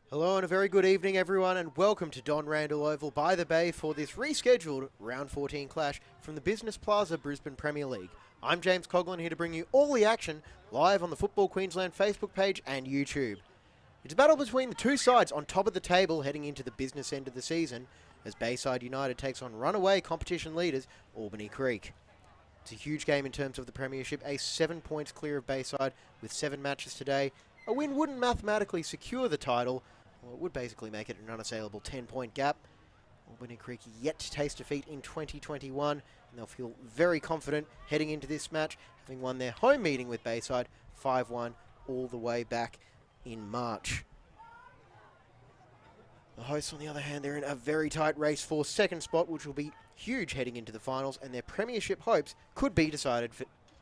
Hello and a very good evening everyone, and welcome to Don Randall Oval by the Bay for this rescheduled Round 14 clash from the Business Plaza Brisbane Premier League. I'm James Coughlin, here to bring you all the action live on the Football Queensland Facebook page and YouTube. It's a battle between the two sides on top of the table heading into the business end of the season as Bayside United takes on runaway competition leaders Albany Creek. It's a huge game in terms of the premiership, a 7 points clear of Bayside with 7 matches today. A win wouldn't mathematically secure the title. Well, it would basically make it an unassailable 10-point gap. Albany Creek yet to taste defeat in 2021, and they'll feel very confident heading into this match, having won their home meeting with Bayside 5-1 all the way back in March. The hosts, on the other hand, they're in a very tight race for second spot, which will be huge heading into the finals, and their premiership hopes could be decided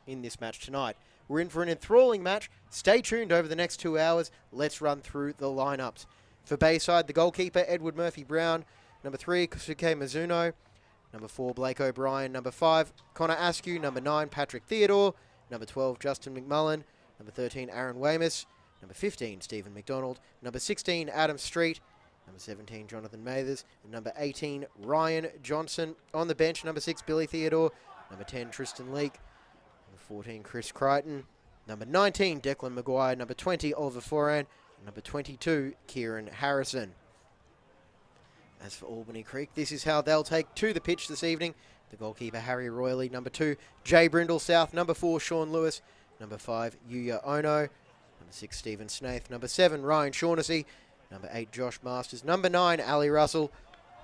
in this match tonight. We're in for an enthralling match. Stay tuned over the next 2 hours. Let's run through the lineups. For Bayside, the goalkeeper, Edward Murphy-Brown. Number 3, Kosuke Mizuno. Number 4, Blake O'Brien. Number 5, Connor Askew. Number 9, Patrick Theodore. Number 12, Justin McMullen. Number 13, Aaron Weymouth. Number 15, Stephen McDonald. Number 16, Adam Street. Number 17, Jonathan Mathers. And number 18, Ryan Johnson. On the bench, number 6, Billy Theodore. Number 10, Tristan Leake. Number 14, Chris Crichton. Number 19, Declan Maguire. Number 20, Oliver Foran. Number 22, Kieran Harrison. As for Albany Creek, this is how they'll take to the pitch this evening. The goalkeeper, Harry Royley. Number 2, Jay Brindle South. Number 4, Sean Lewis. Number 5, Yuya Ono. Number 6, Stephen Snaith. Number 7, Ryan Shaughnessy. Number 8, Josh Masters. Number 9, Ali Russell.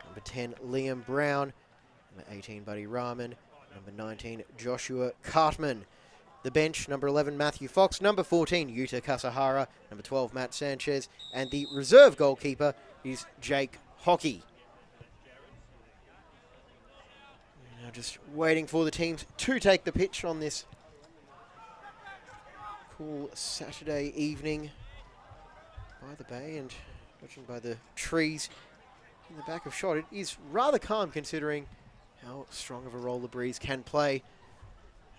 Number 10, Liam Brown. Number 18, Buddy Rahman. Number 19, Joshua Cartman. The bench, number 11, Matthew Fox. Number 14, Yuta Kasahara. Number 12, Matt Sanchez. And the reserve goalkeeper is Jake Hockey. Now just waiting for the teams to take the pitch on this cool Saturday evening by the bay, and judging by the trees in the back of shot, it is rather calm considering how strong of a role the breeze can play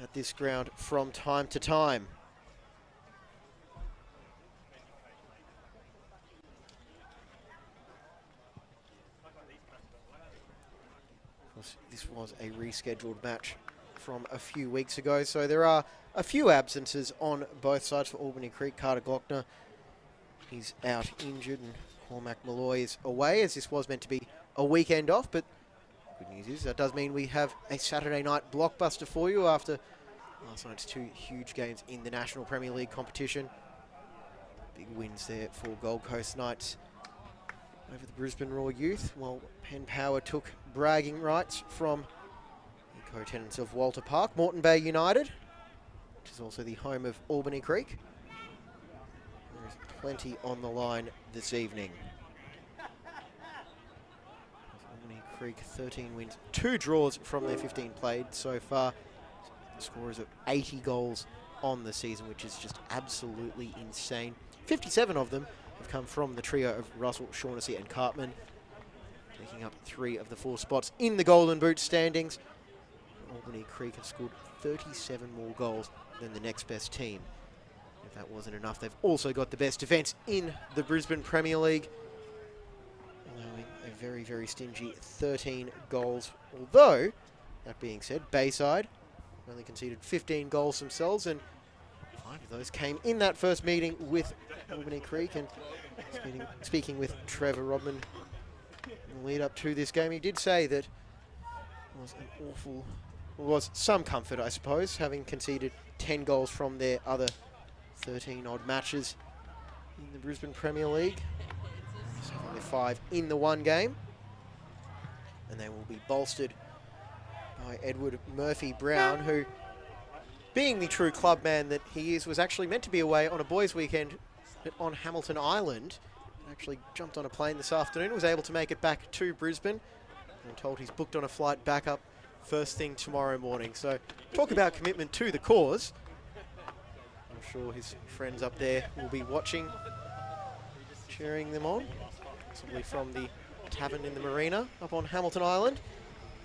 at this ground from time to time. Of course, this was a rescheduled match from a few weeks ago, so there are a few absences on both sides for Albany Creek. Carter Glockner, he's out injured, and Cormac Malloy is away, as this was meant to be a weekend off, but good news is that does mean we have a Saturday night blockbuster for you after last night's 2 huge games in the National Premier League competition. Big wins there for Gold Coast Knights over the Brisbane Raw Youth, while Penn Power took bragging rights from the co-tenants of Walter Park, Moreton Bay United, which is also the home of Albany Creek. There is plenty on the line this evening. Albany Creek 13 wins, 2 draws from their 15 played so far. The score is of 80 goals on the season, which is just absolutely insane. 57 of them have come from the trio of Russell, Shaughnessy and Cartman, taking up 3 of the 4 spots in the Golden Boot standings. Albany Creek have scored 37 more goals than the next best team. If that wasn't enough, they've also got the best defence in the Brisbane Premier League, allowing a very, very stingy 13 goals. Although, that being said, Bayside only conceded 15 goals themselves, and 5 of those came in that first meeting with Albany Creek. And speaking with Trevor Rodman in the lead up to this game, he did say that it was some comfort, I suppose, having conceded 10 goals from their other 13 odd matches in the Brisbane Premier League. So only 5 in the one game, and they will be bolstered by Edward Murphy-Brown, who, being the true club man that he is, was actually meant to be away on a boys' weekend on Hamilton Island. Actually jumped on a plane this afternoon, was able to make it back to Brisbane. I'm told he's booked on a flight back up first thing tomorrow morning. So talk about commitment to the cause. I'm sure his friends up there will be watching, cheering them on, possibly from the tavern in the marina up on Hamilton Island.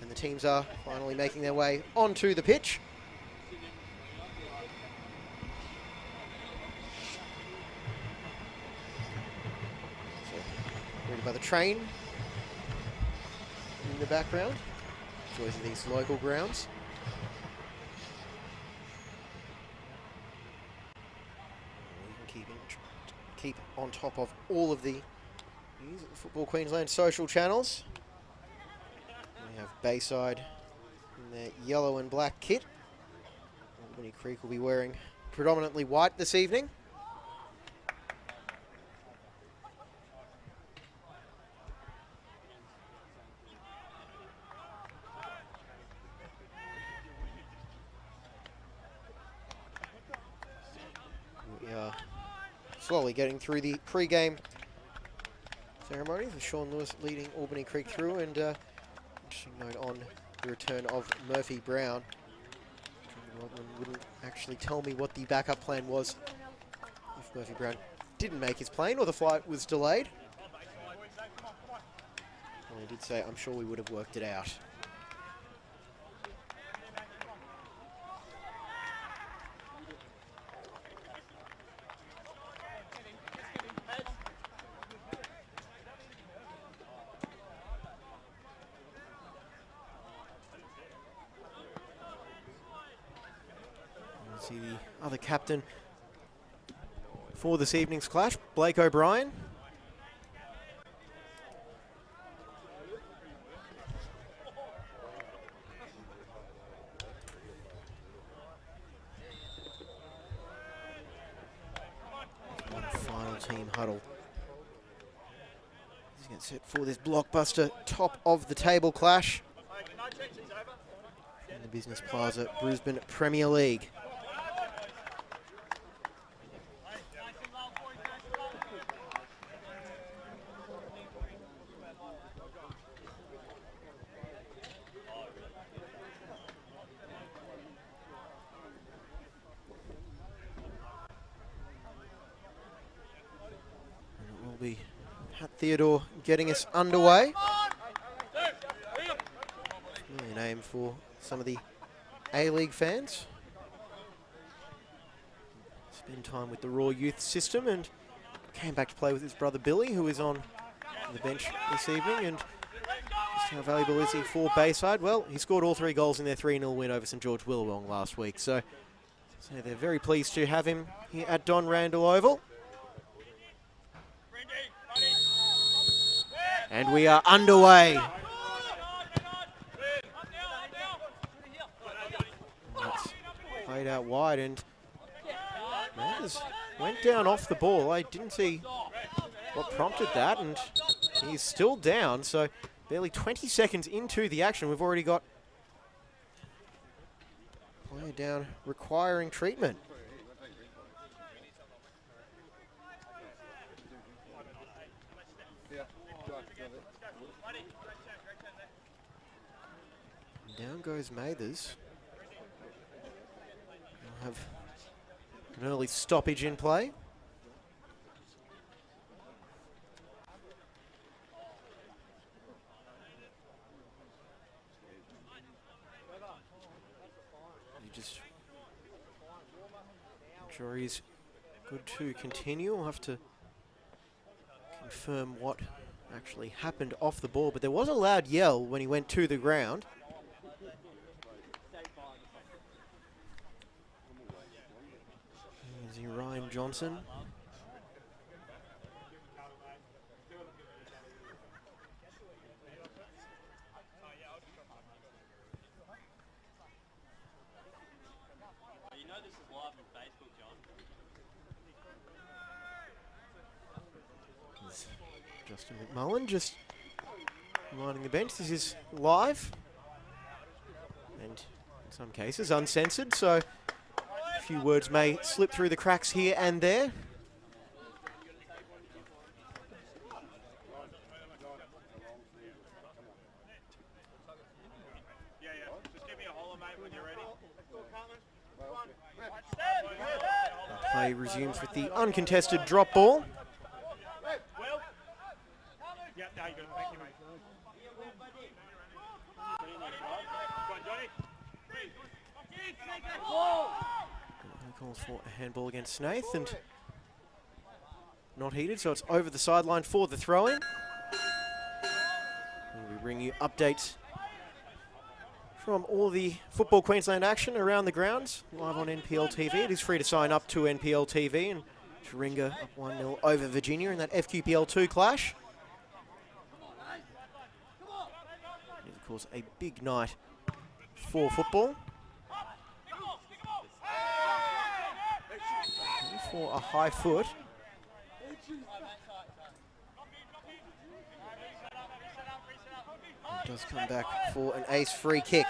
And the teams are finally making their way onto the pitch. by the train in the background. Joys of these local grounds. We can keep on top of all of the Football Queensland social channels. We have Bayside in their yellow and black kit. Albany Creek will be wearing predominantly white this evening. We are slowly getting through the pre-game ceremony with Sean Lewis leading Albany Creek through, and interesting note on the return of Murphy Brown. Rodman wouldn't actually tell me what the backup plan was if Murphy Brown didn't make his plane or the flight was delayed. Well, he did say, I'm sure we would have worked it out. See the other captain for this evening's clash, Blake O'Brien. One final team huddle. He's going to set for this blockbuster top of the table clash in the Business Plaza Brisbane Premier League. Be Pat Theodore getting us underway. Really a name for some of the A-League fans. Spend time with the Raw Youth system and came back to play with his brother Billy, who is on the bench this evening. And just how valuable is he for Bayside? Well, he scored all 3 goals in their 3-0 win over St George Willawong last week. So they're very pleased to have him here at Don Randall Oval. And we are underway. That's played out wide, and Manders went down off the ball. I didn't see what prompted that, and he's still down. So barely 20 seconds into the action, we've already got player down requiring treatment. Down goes Mathers. We'll have an early stoppage in play. You just sure he's good to continue. We'll have to confirm what actually happened off the ball, but there was a loud yell when he went to the ground. Ryan Johnson. You know this is live on Facebook, John. Justin McMullen just lining the bench. This is live and in some cases uncensored, so a few words may slip through the cracks here and there. Play resumes with the uncontested drop ball. Calls for a handball against Snaith and not heated, so it's over the sideline for the throw-in. bring you updates from all the Football Queensland action around the grounds, live on NPL TV. It is free to sign up to NPL TV, and Taringa up 1-0 over Virginia in that FQPL 2 clash. It is, of course, a big night for football. And for a high foot. It does come back for an ace free kick.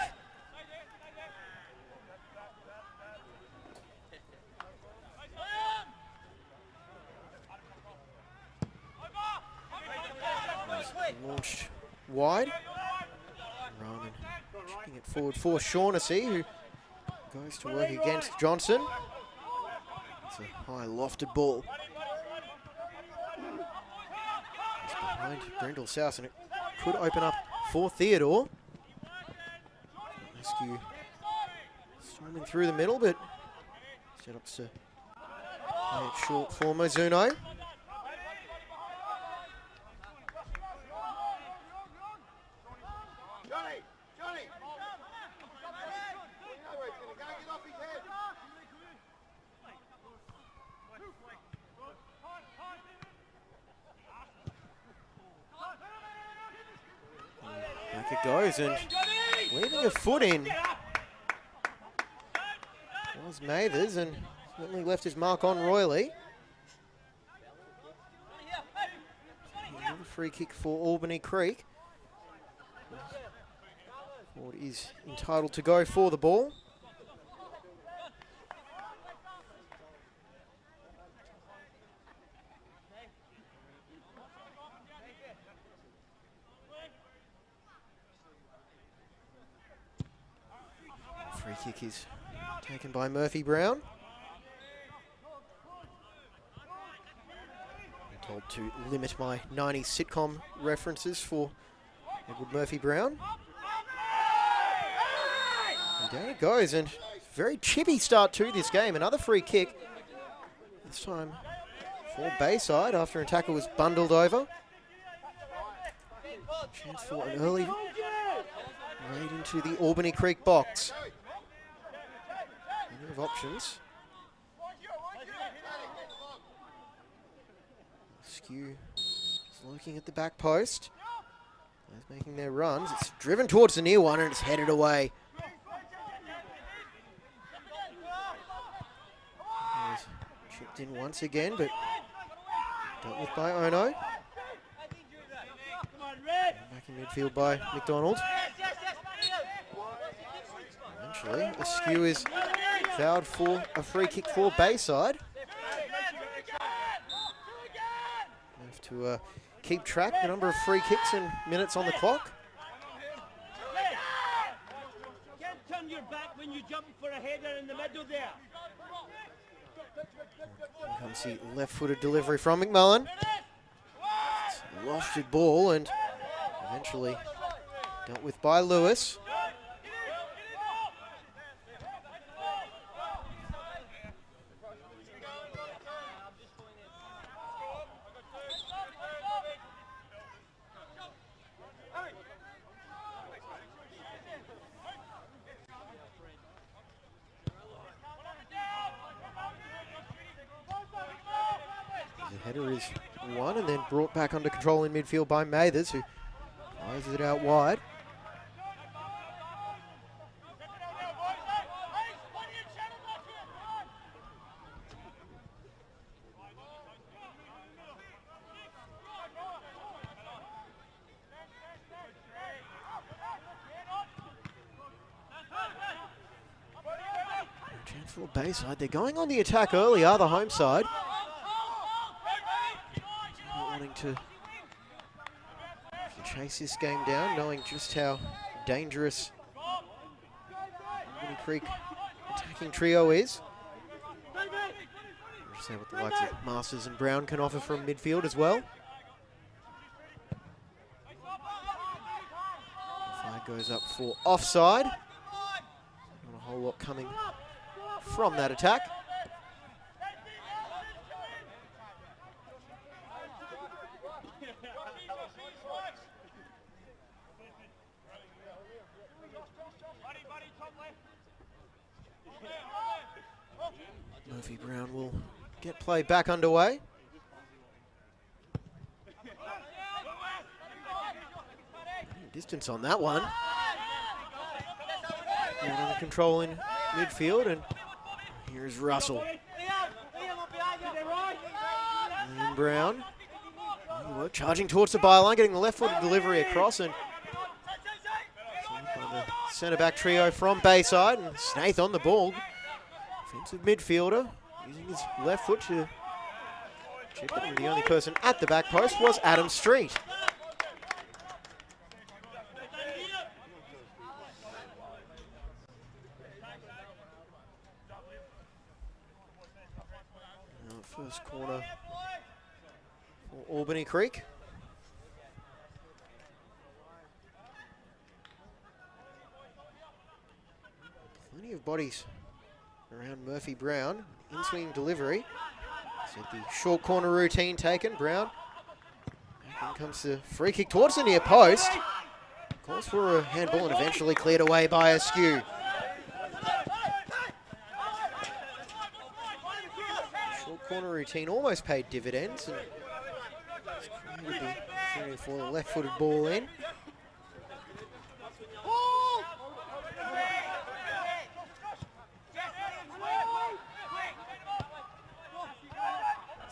Launched wide. Rahman chipping it forward for Shaughnessy, who goes to work against Johnson. It's a high lofted ball. It's behind Brendel South, and it could open up for Theodore. Rescue storming through the middle, but set up to play it short for Mizuno. Back it goes, and leaving a foot in was Mathers, and certainly left his mark on royally. Another free kick for Albany Creek. Ford is entitled to go for the ball. Free kick is taken by Murphy Brown. I'm told to limit my 90s sitcom references for Edward Murphy Brown. And down it goes, and very chippy start to this game. Another free kick, this time for Bayside after an attacker was bundled over. Chance for an early raid into the Albany Creek box. Plenty of options. Skew is looking at the back post. They're making their runs. It's driven towards the near one, and it's headed away. Chipped in once again, but dealt with by Ono. Back in midfield by McDonald. Eventually, Askew is fouled for a free kick for Bayside. Have to keep track the number of free kicks and minutes on the clock. Can't turn your back when you're jumping for a header in the middle there. Here comes the left-footed delivery from McMullen. It's a lofted ball, and eventually dealt with by Lewis. The header is won and then brought back under control in midfield by Mathers, who fires it out wide. Chance for Bayside. They're going on the attack early, are the home side. To chase this game down, knowing just how dangerous Albany Creek attacking trio is. We'll see what the likes of Masters and Brown can offer from midfield as well. The flag goes up for offside. Not a whole lot coming from that attack. Murphy Brown will get play back underway. Distance on that one. And under control in midfield, and here's Russell. And Brown. Charging towards the byline, getting the left-footed delivery across, and the centre-back trio from Bayside, and Snaith on the ball. Offensive midfielder using his left foot to chip it, and the only person at the back post was Adam Street. First corner for Albany Creek. Plenty of bodies around Murphy Brown. In-swing delivery. So the short corner routine taken. Brown. Back in comes the free kick towards the near post. Calls for a handball and eventually cleared away by Askew. Corner routine almost paid dividends, and would be shooting for the left-footed ball in.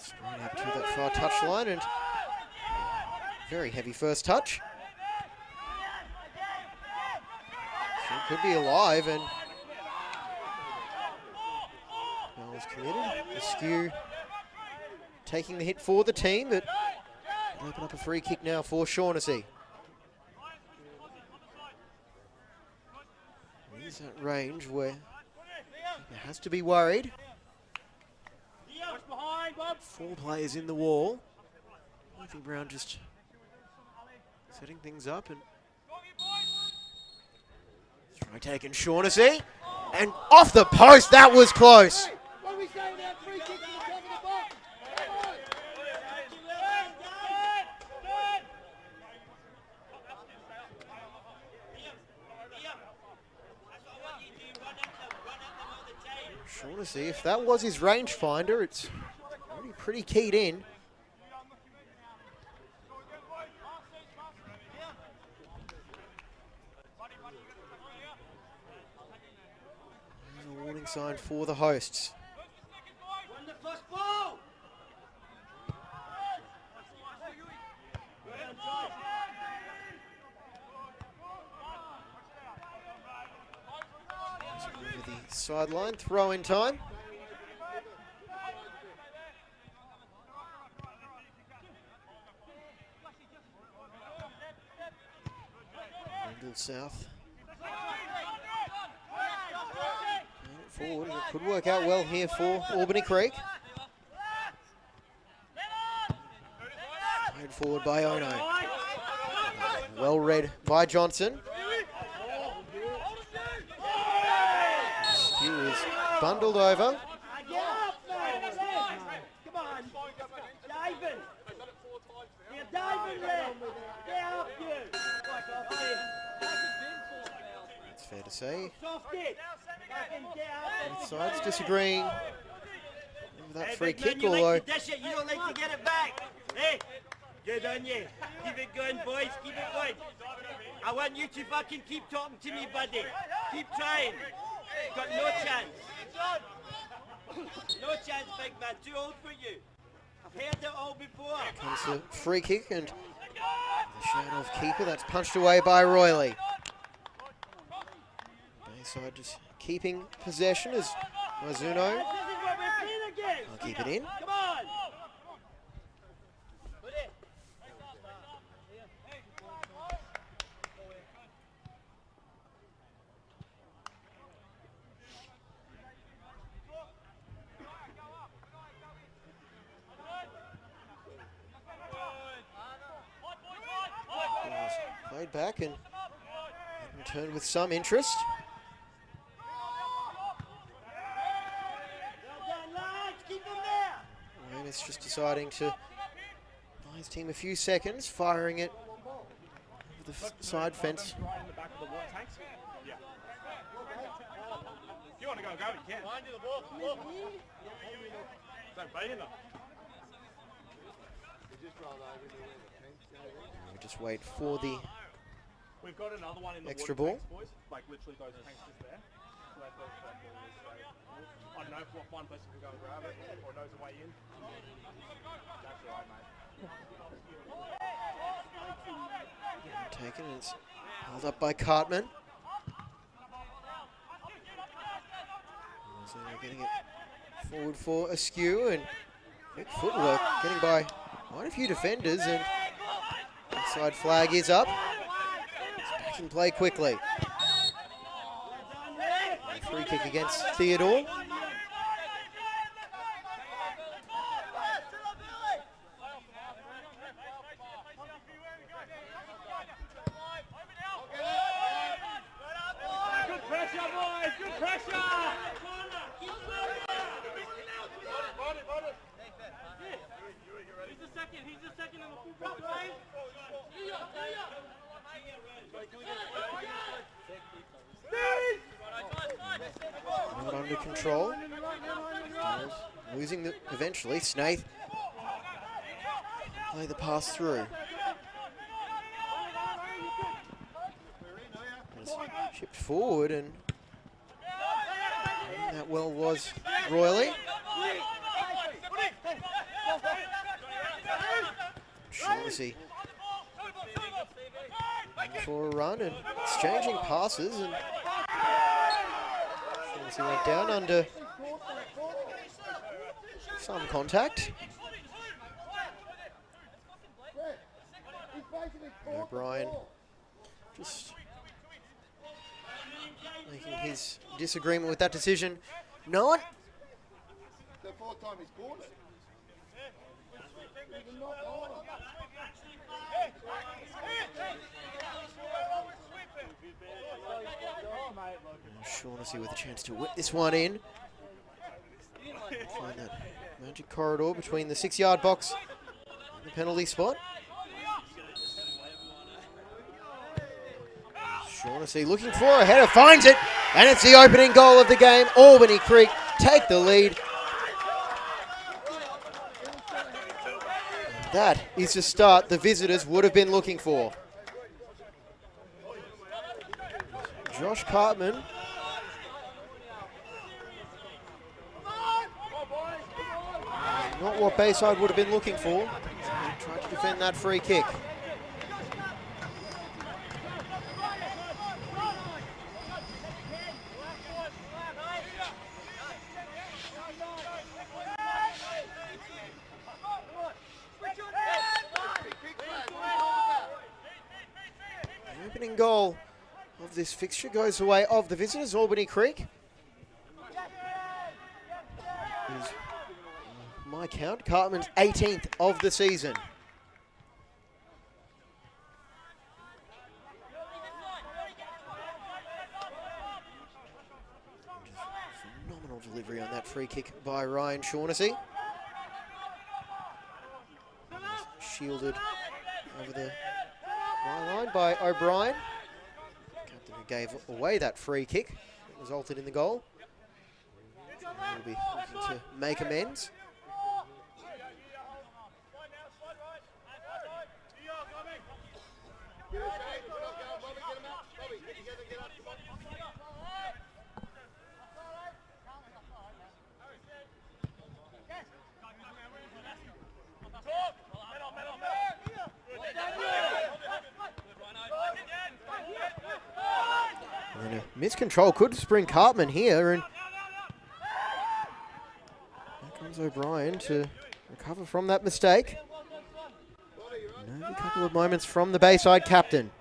Straight up to that far touchline, and very heavy first touch. So it could be alive, and goal is committed. Askew taking the hit for the team, but open up a free kick now for Shaughnessy. There's that range where he has to be worried. 4 players in the wall. Murphy Brown just setting things up, and try taking Shaughnessy, and off the post. That was close. Shaughnessy, if that was his rangefinder, it's already pretty keyed in. There's a warning sign for the hosts. Over the sideline, throw in time. Brindle South. Forward, it could work out well here for Albany Creek. Played forward by Ono. Well read by Johnson. He was bundled over. It's fair to say. Both sides disagreeing with that free kick, although you don't like to get it back. Hey, good on you. Keep it going, boys. Keep it going. I want you to fucking keep talking to me, buddy. Keep trying. Got no chance. No chance, big man. Too old for you. I've heard it all before. comes the free kick, and the shadow of keeper. That's punched away by Royley. Bayside just keeping possession as Mizuno can't keep it in. Come on. Played back and returned with some interest. And it's just deciding to buy his team a few seconds, firing it over the side fence. If you want to go and grab it, you can. Don't be in there. We just wait for the We've got another one in the extra water ball. tanks, boys. Like literally those tanks just there. So that goes back there. I don't know if one person can go and grab it or knows the way in. That's all right, mate. Taken, and it's held up by Cartman. So they're getting it forward for Askew, and quick footwork getting by quite a few defenders, and inside flag is up. It's back in play quickly. A free kick against Theodore. Good pressure, boys! Good pressure! He's the second in the full play. Not under control. Losing eventually. Snaith play the pass through. It's shipped forward, and that well was Royley. Shaughnessy for a run and exchanging passes, and Shaughnessy went down under some contact. O'Brien just making his disagreement with that decision known. The fourth time he's called it. Shaughnessy with a chance to whip this one in. Find that magic corridor between the 6-yard box and the penalty spot. Shaughnessy looking for a header, finds it, and it's the opening goal of the game. Albany Creek take the lead. That is the start the visitors would have been looking for. Josh Cartman. Not what Bayside would have been looking for. He tried to defend that free kick. The opening goal of this fixture goes the way of the visitors, Albany Creek. Is, my count, Cartman's 18th of the season. Phenomenal delivery on that free kick by Ryan Shaughnessy. Shielded over the line by O'Brien. Captain who gave away that free kick that resulted in the goal. He'll be looking to make amends. And a miscontrol could spring Cartman here, and here comes O'Brien to recover from that mistake. And a couple of moments from the Bayside captain.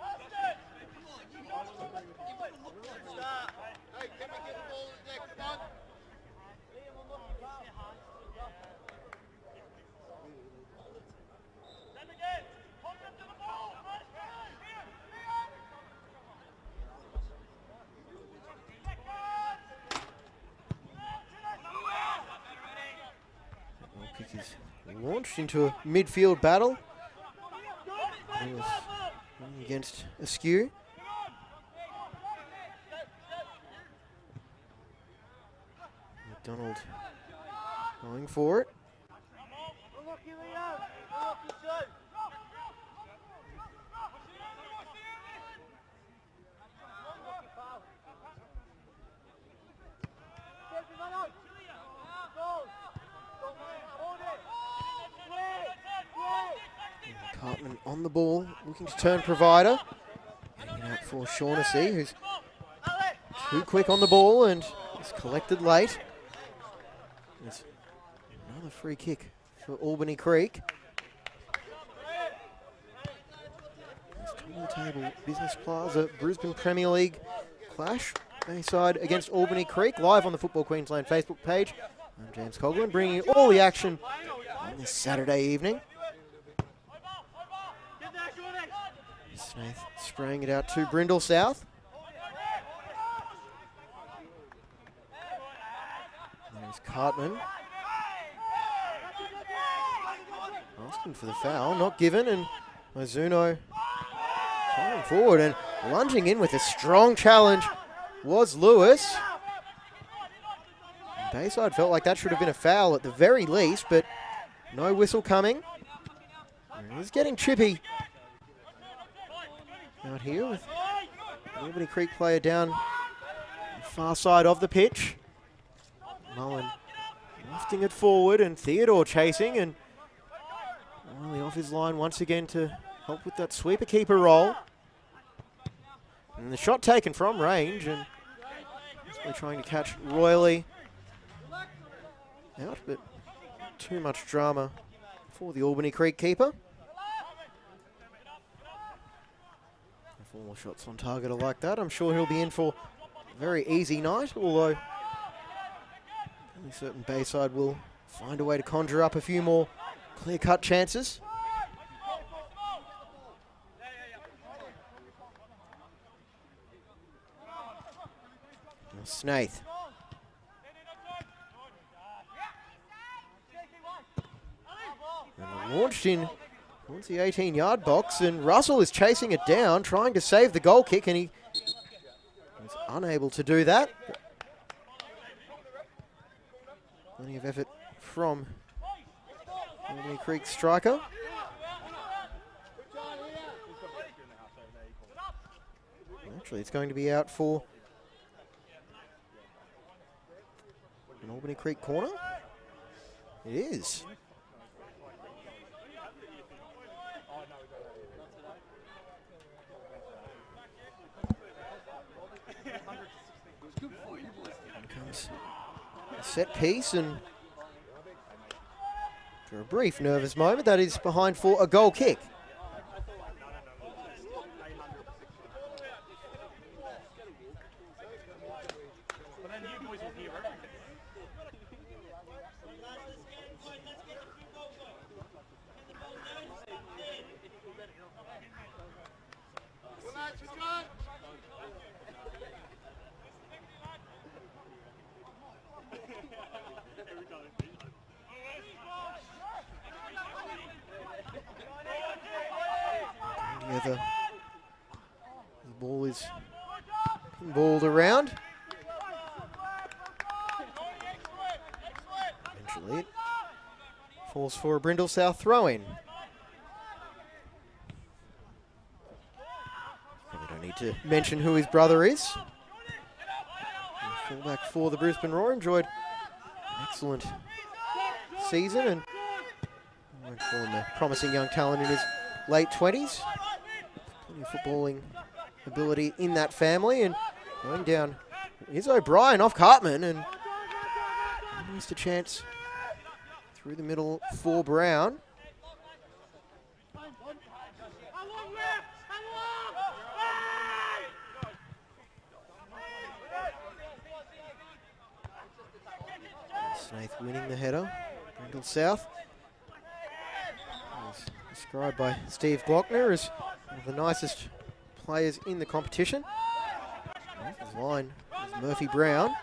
Launched into a midfield battle against Askew. McDonald going for it. Cartman on the ball, looking to turn provider. Getting out for Shaughnessy, who's too quick on the ball and is collected late. There's another free kick for Albany Creek. It's top of the table, Business Plaza, Brisbane Premier League clash. Bayside against Albany Creek, live on the Football Queensland Facebook page. I'm James Coughlin, bringing you all the action on this Saturday evening. Snaith spraying it out to Brindle South. There's Cartman. Asking for the foul, not given, and Mizuno coming forward and lunging in with a strong challenge was Lewis. Bayside felt like that should have been a foul at the very least, but no whistle coming. He's getting chippy out here with the Albany Creek player down the far side of the pitch. Mullen lifting it forward and Theodore chasing and Wiley off his line once again to help with that sweeper keeper role. And the shot taken from range and really trying to catch Royley out, but too much drama for the Albany Creek keeper. 4 more shots on target are like that. I'm sure he'll be in for a very easy night, although fairly certain Bayside will find a way to conjure up a few more clear-cut chances. Now Snaith. And launched in towards the 18-yard box, and Russell is chasing it down, trying to save the goal kick, and he was unable to do that. Plenty of effort from Albany Creek striker. Actually, it's going to be out for an Albany Creek corner. It is. Comes a set piece, and for a brief nervous moment, that is behind for a goal kick. Together. The ball is balled around. Eventually it falls for a Brindle South throw-in. Probably don't need to mention who his brother is. The fullback for the Brisbane Roar enjoyed an excellent season, and I won't call him a promising young talent in his late 20s. Plenty of footballing ability in that family, and going down is O'Brien off Cartman, and missed a chance through the middle for Brown. Snaith winning the header. Brindle South. As described by Steve Glockner as one of the nicest players in the competition. His line is Murphy Brown.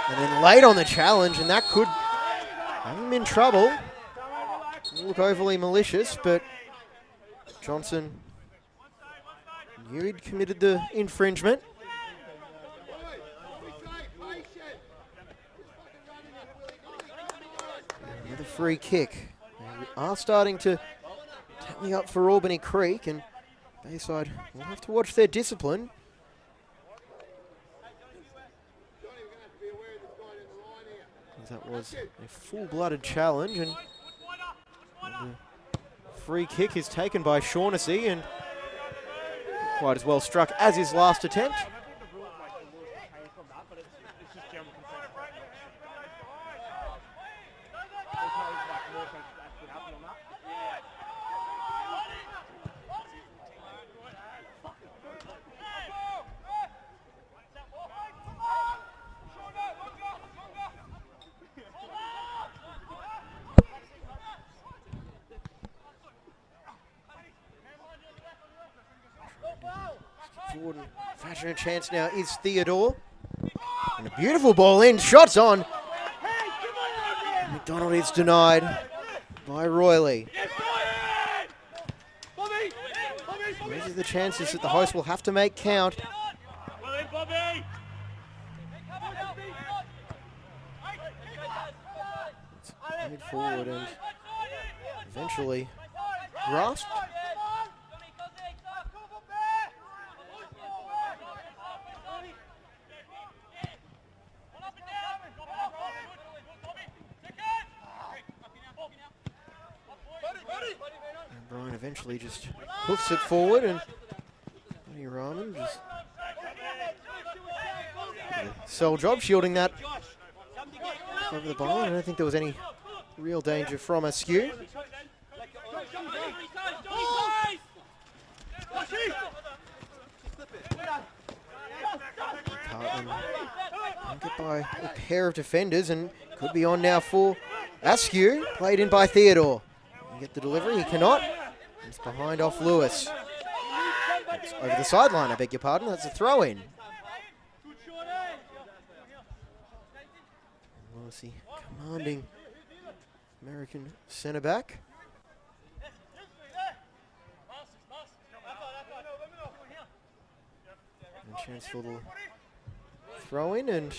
And then late on the challenge, and that could have him in trouble. Doesn't look overly malicious, but Johnson knew he'd committed the infringement. free kick. And we are starting to tally up for Albany Creek, and Bayside will have to watch their discipline. That was a full-blooded challenge, and the free kick is taken by Shaughnessy, and quite as well struck as his last attempt. I don't think the rule came from that, but it's just general consensus. There's no law that could happen on that. Forward and fashion a chance now is Theodore. And a beautiful ball in, shots on. McDonald is denied by Royley. These are the chances that the host will have to make count. It's played forward and eventually grasped. Brian eventually just hoofs it forward, and Buddy Rahman just did a sell job shielding that over the bar. I don't think there was any real danger from Askew. Cartman can't get by a pair of defenders, and could be on now for Askew, played in by Theodore. Get the delivery, he cannot. It's behind off Lewis. It's over the sideline, I beg your pardon. That's a throw in. Lewis, commanding American centre back. And a chance for the throw in, and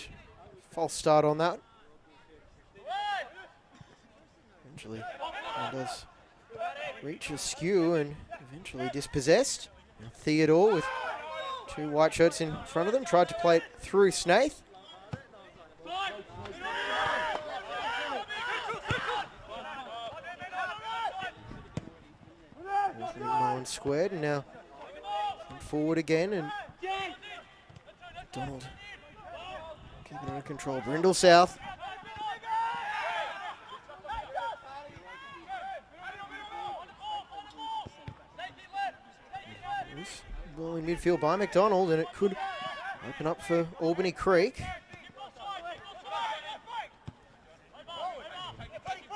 false start on that. Eventually does reach Askew and eventually dispossessed. And Theodore with two white shirts in front of them tried to play it through Snaith. Mowen squared, and now forward again, and McDonald keeping it under control. Brindle South. Ball in midfield by McDonald, and it could open up for Albany Creek.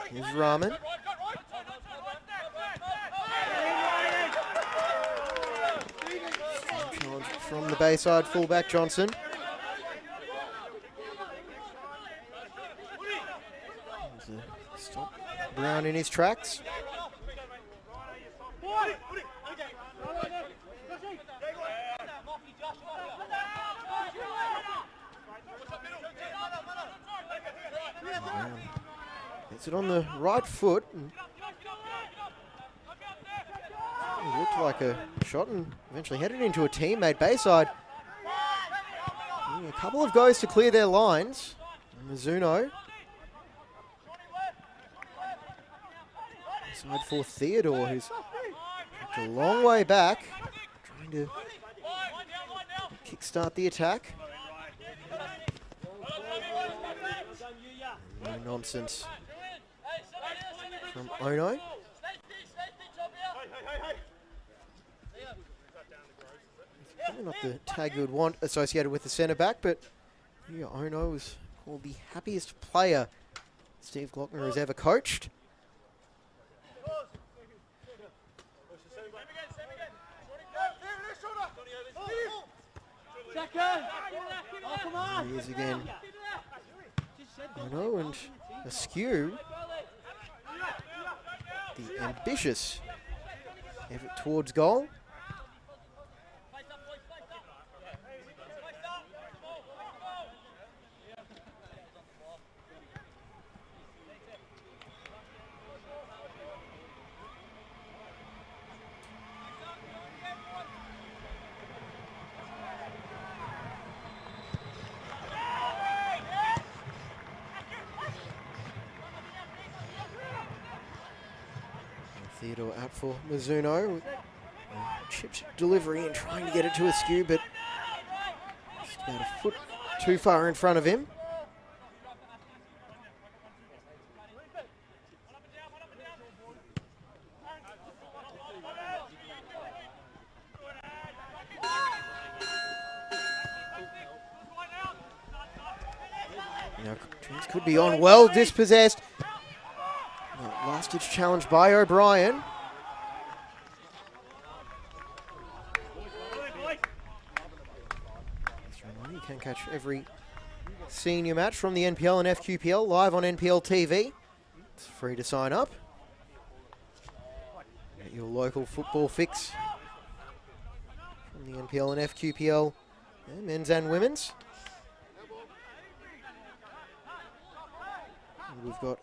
Here's Rahman. Challenge from the Bayside fullback Johnson. Stop Brown in his tracks. Gets it on the right foot. And it looked like a shot and eventually headed into a teammate. Bayside. A couple of goes to clear their lines. Mizuno. Side for Theodore, who's a long way back. Trying to kickstart the attack. No nonsense from Ono. Probably not the tag you would want associated with the centre back, but yeah, Ono was called the happiest player Steve Glockner has ever coached. He is again. Ono and Askew. The ambitious effort towards goal. Theodore out for Mizuno. Chipped delivery and trying to get it to Askew, but just about a foot too far in front of him. Now, Trent could be on, well dispossessed. Last-ditch challenge by O'Brien. You can catch every senior match from the NPL and FQPL live on NPL TV. It's free to sign up. Get your local football fix from the NPL and FQPL, men's and women's. And we've got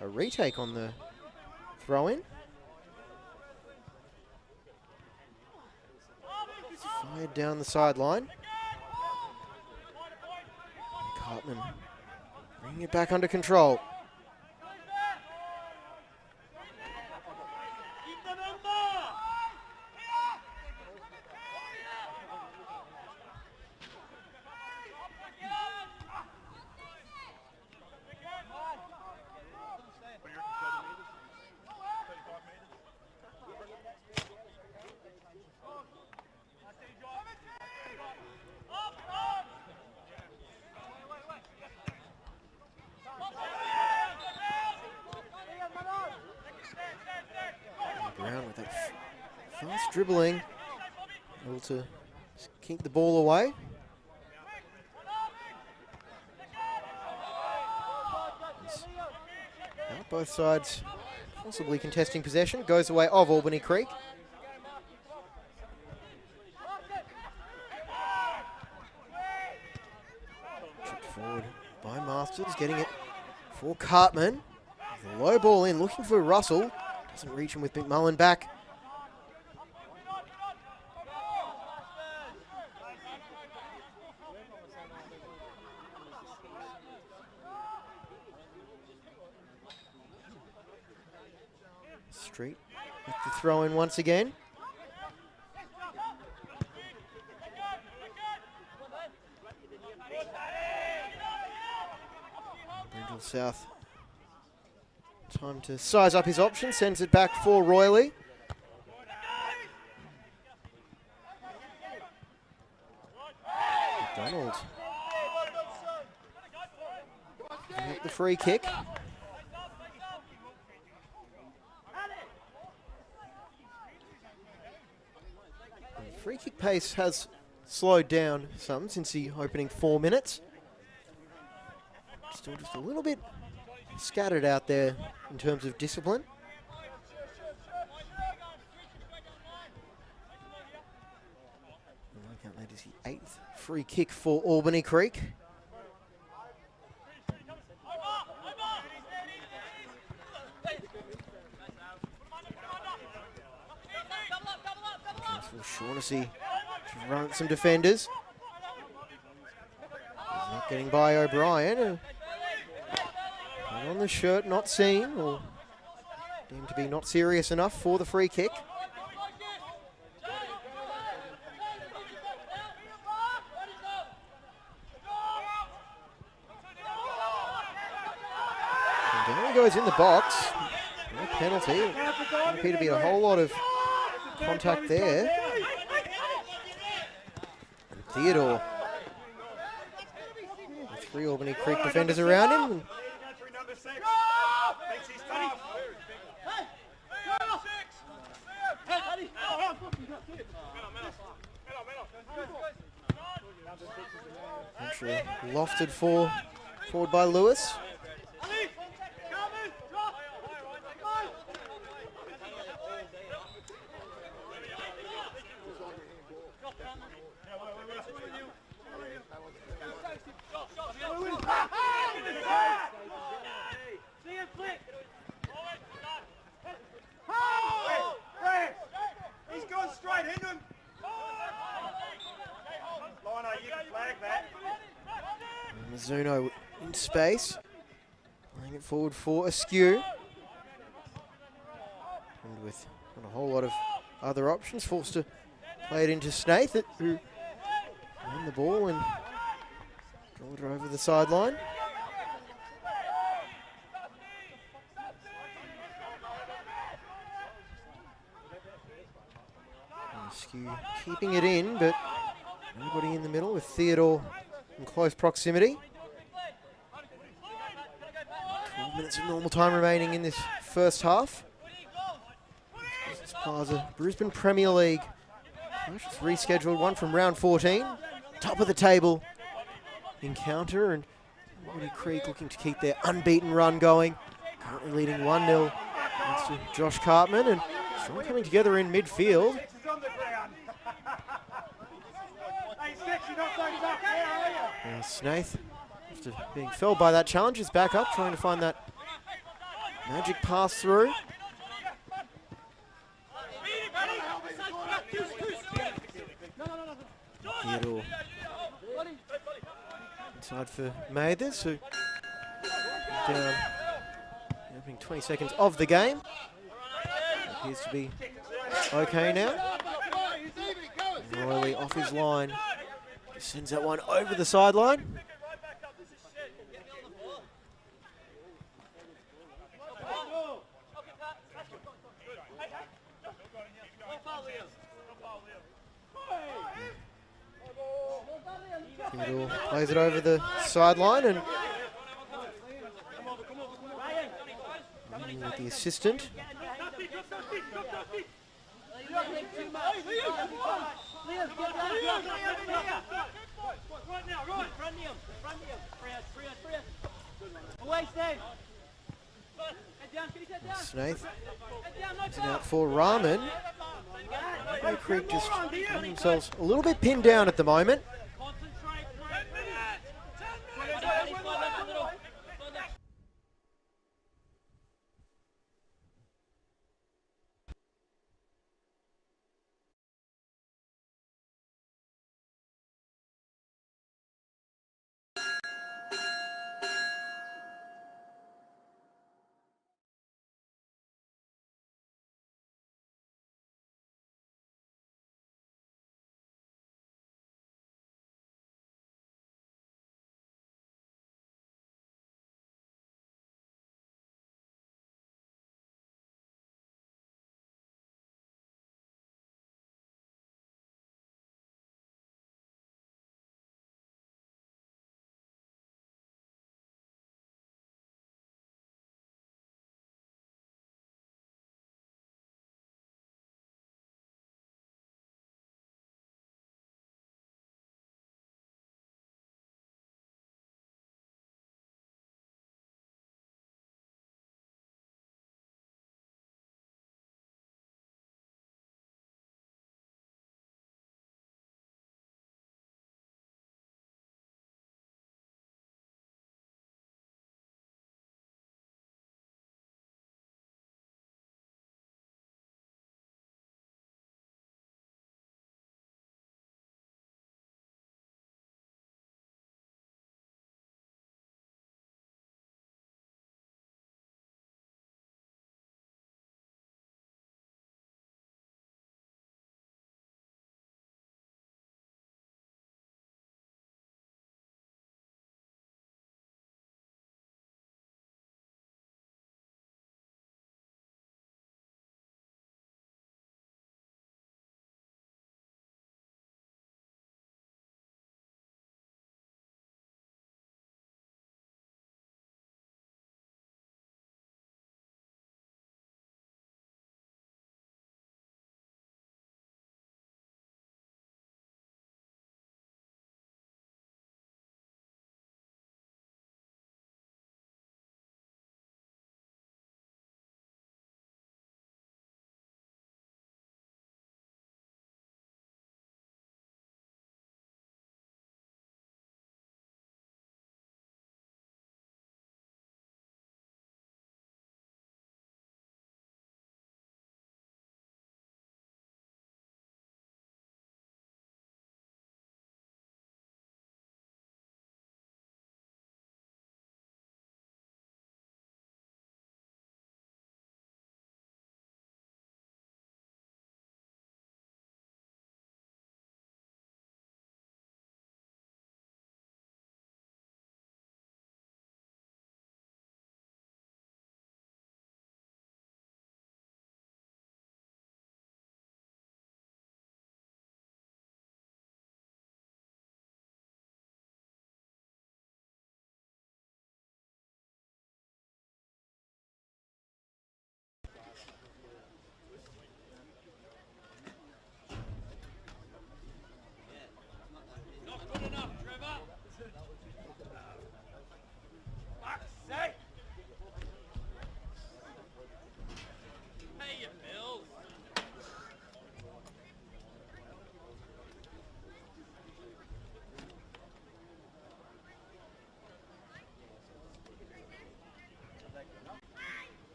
a retake on the throw-in. Fired down the sideline. Cartman bringing it back under control. Brown with that fast dribbling, able to keep the ball away. Now both sides possibly contesting possession. Goes away of Albany Creek. Chipped forward by Masters, getting it for Cartman. The low ball in, looking for Russell. Doesn't reach him with McMullen back. Street with the throw in once again. Brindle South. Time to size up his options, sends it back for Royley. McDonald. The free kick. The free kick pace has slowed down some since the opening 4 minutes. Still just a little bit scattered out there in terms of discipline. That is the 8th free kick for Albany Creek. Shaughnessy to run at some defenders. He's not getting by O'Brien. On the shirt, not seen, or deemed to be not serious enough for the free kick. And down he goes in the box. No penalty. Doesn't appear to be a whole lot of contact there. And Theodore. With 3 Albany Creek defenders around him. Eventually lofted forward by Lewis. He's gone straight into him. Lino, you can flag that. Mizuno in space. Playing it forward for Askew. And with not a whole lot of other options, forced to play it into Snaith, who won the ball and drilled her over the sideline. Askew keeping it in, but nobody in the middle with Theodore in close proximity. 12 minutes of normal time remaining in this first half. This Plaza Brisbane Premier League. Just rescheduled one from round 14. Top of the table encounter, and Albany Creek looking to keep their unbeaten run going. Currently leading 1-0 thanks to Josh Cartman, and strong coming together in midfield. Snaith, after being felled by that challenge, is back up, trying to find that magic pass through. Theodore inside for Mathers, who down the opening 20 seconds of the game. Appears to be okay now. Royley off his line. Sends that one over the sideline. Theodore plays it over the sideline, and with the assistant. Snaith looking out for Rahman. Albany Creek just finding themselves a little bit pinned down at the moment.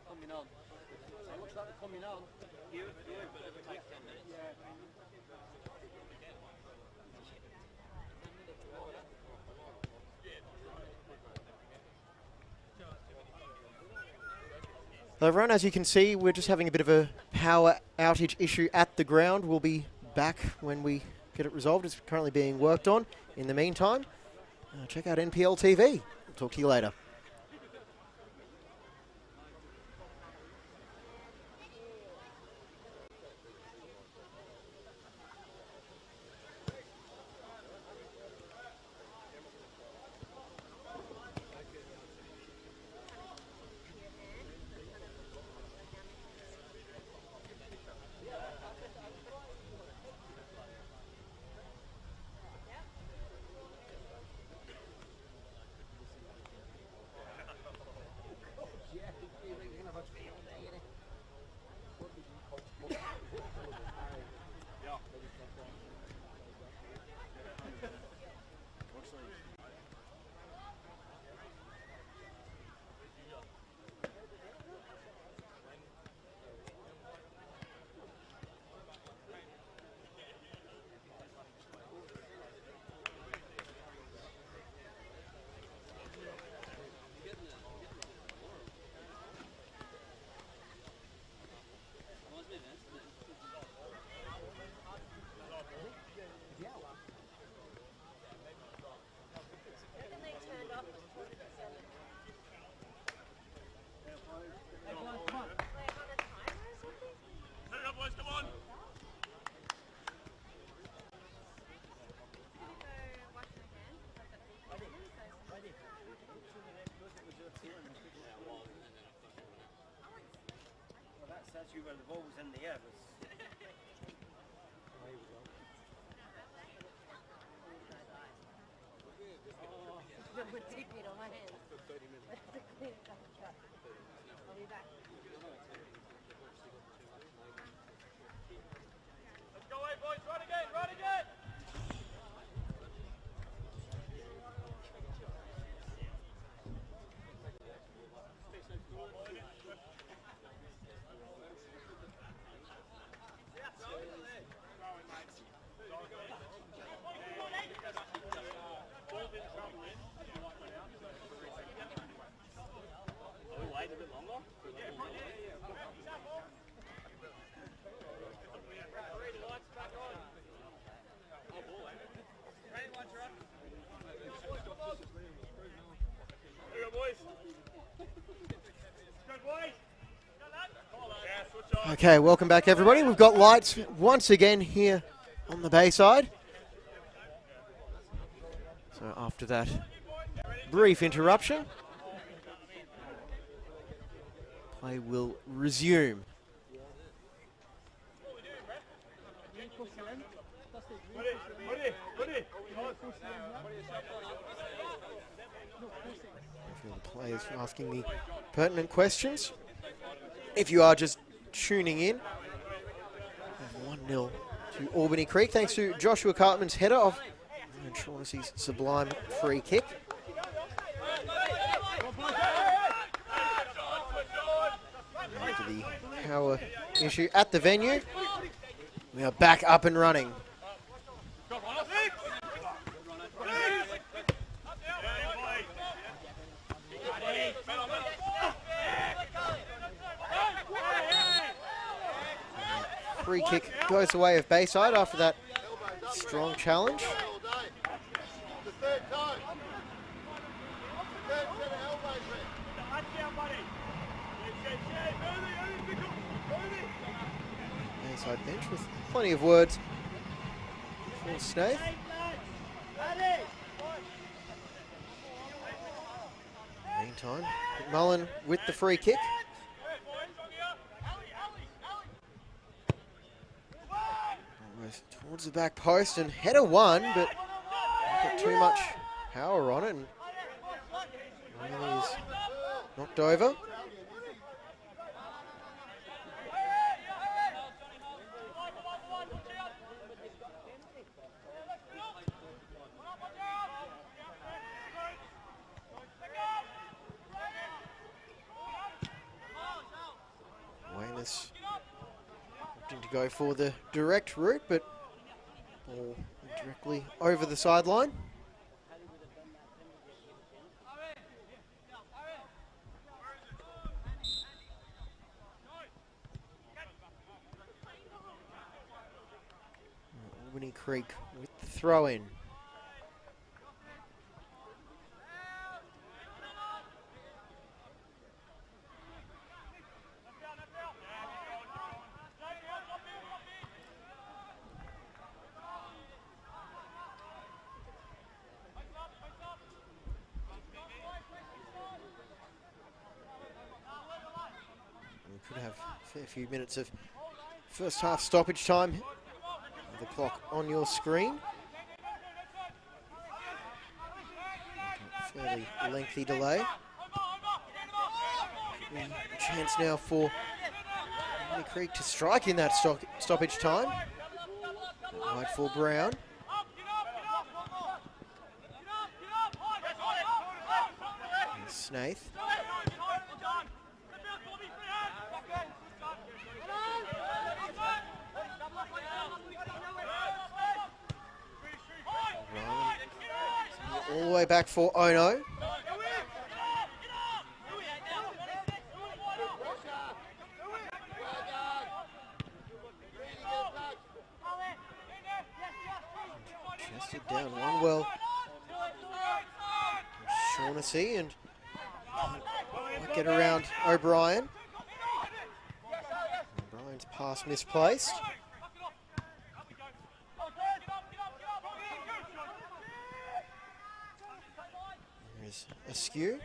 Coming on. It looks like they're coming on. You but it takes 10 minutes. Hello everyone, as you can see, we're just having a bit of a power outage issue at the ground. We'll be back when we get it resolved. It's currently being worked on. In the meantime, check out NPL TV. We'll talk to you later. That's you where the ball was in the air. We're taking on my hands. I'll be back. Let's go away, boys. Run again, run again. Okay, welcome back everybody. We've got lights once again here on the Bayside. So after that brief interruption, play will resume. The players asking the pertinent questions. If you are just tuning in, 1-0 to Albany Creek, thanks to Joshua Cartman's header off and Shaughnessy's sublime free kick. After the power issue at the venue, we are back up and running. Free kick goes the way of Bayside after that strong challenge. The third time. Third set of elbows, Rick. Bayside bench with plenty of words for Snaith. Meantime, McMullen with the free kick. Towards the back post and header one, but not too much power on it and really is knocked over. go for the direct route, but ball directly over the sideline. Albany Creek with the throw in. We could have a fair few minutes of first half stoppage time. The clock on your screen. Fairly lengthy delay. A chance now for Albany Creek to strike in that stoppage time. Wide for Brown. And Snaith. All the way back for Ono. Chested down one well. Shaughnessy and might get around O'Brien. O'Brien's pass misplaced. There's Askew.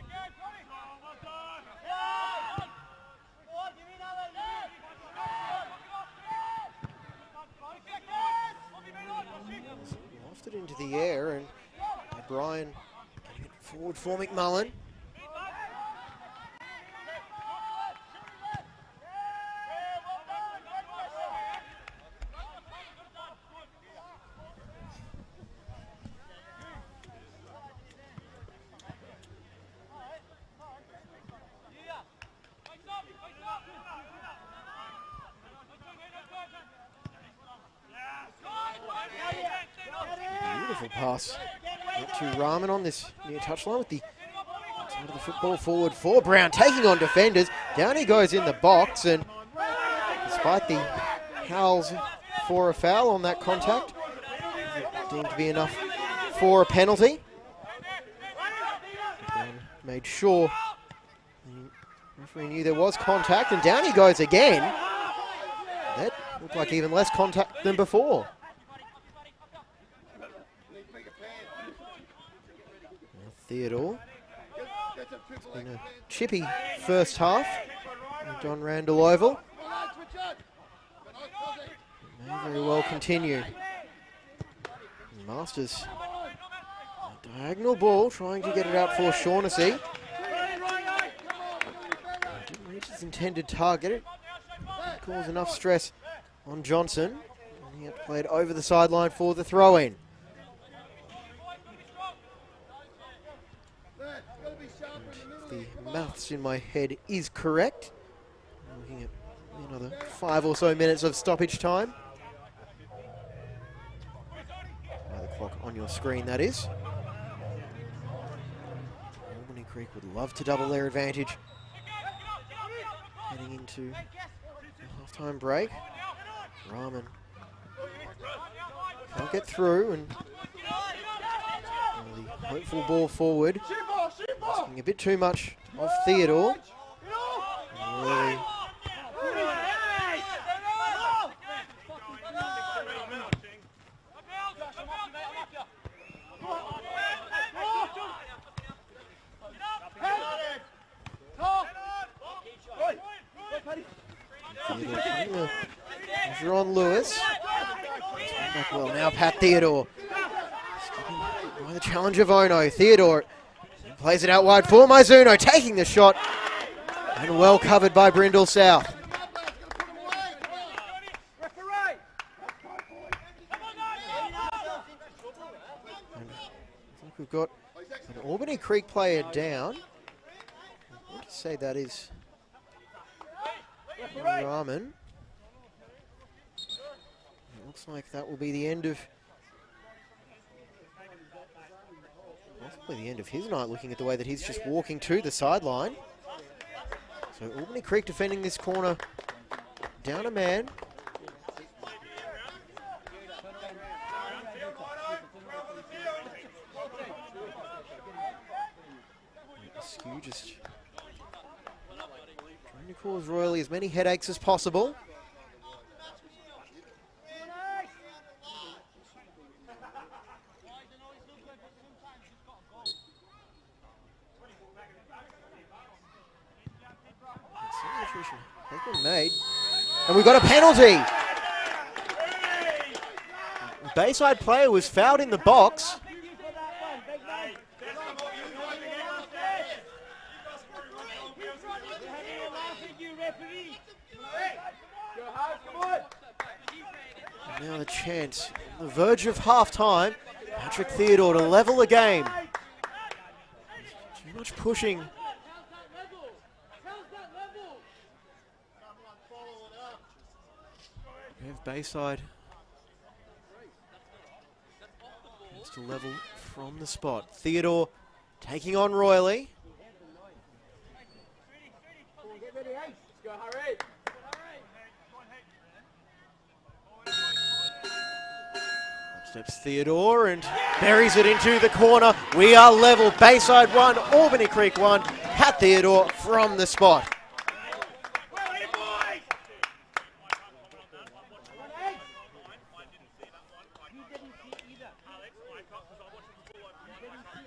Lofted into the air and O'Brien getting it forward for McMullen. Beautiful pass to Rahman on this near touchline with the side of the football forward for Brown, taking on defenders. Down he goes in the box, and despite the howls for a foul on that contact, deemed to be enough for a penalty. Brown made sure the referee knew there was contact, and down he goes again. That looked like even less contact than before. Theodore. It's been a chippy first half. John Randall Oval. It may very well continue. Masters. A diagonal ball, trying to get it out for Shaughnessy. Didn't reach its intended target. It caused enough stress on Johnson. And he had to play it over the sideline for the throw-in. The maths in my head is correct. I'm looking at another 5 or so minutes of stoppage time. By the clock on your screen, that is. Albany Creek would love to double their advantage. Heading into the halftime break. Rahman can't get through, and the hopeful ball forward. Asking a bit too much of Theodore. Really Theodore putting the pressure on Lewis. Back well now, Pat Theodore. By the challenge of Ono. Theodore plays it out wide for Mizuno, taking the shot, and well covered by Brindle South. And I think we've got an Albany Creek player down. I want to say that is Rahman. Looks like that will be the end of... Possibly the end of his night, looking at the way that he's just walking to the sideline. So Albany Creek defending this corner. Down a man. Askew just trying to cause Royally as many headaches as possible. Has been made. And we've got a penalty. Bayside player was fouled in the box. And now the chance, on the verge of half-time, Patrick Theodore to level the game. Too much pushing. We have Bayside has to level from the spot. Theodore taking on Royally. Steps Theodore and buries it into the corner. We are level. Bayside 1, Albany Creek 1. Pat Theodore from the spot.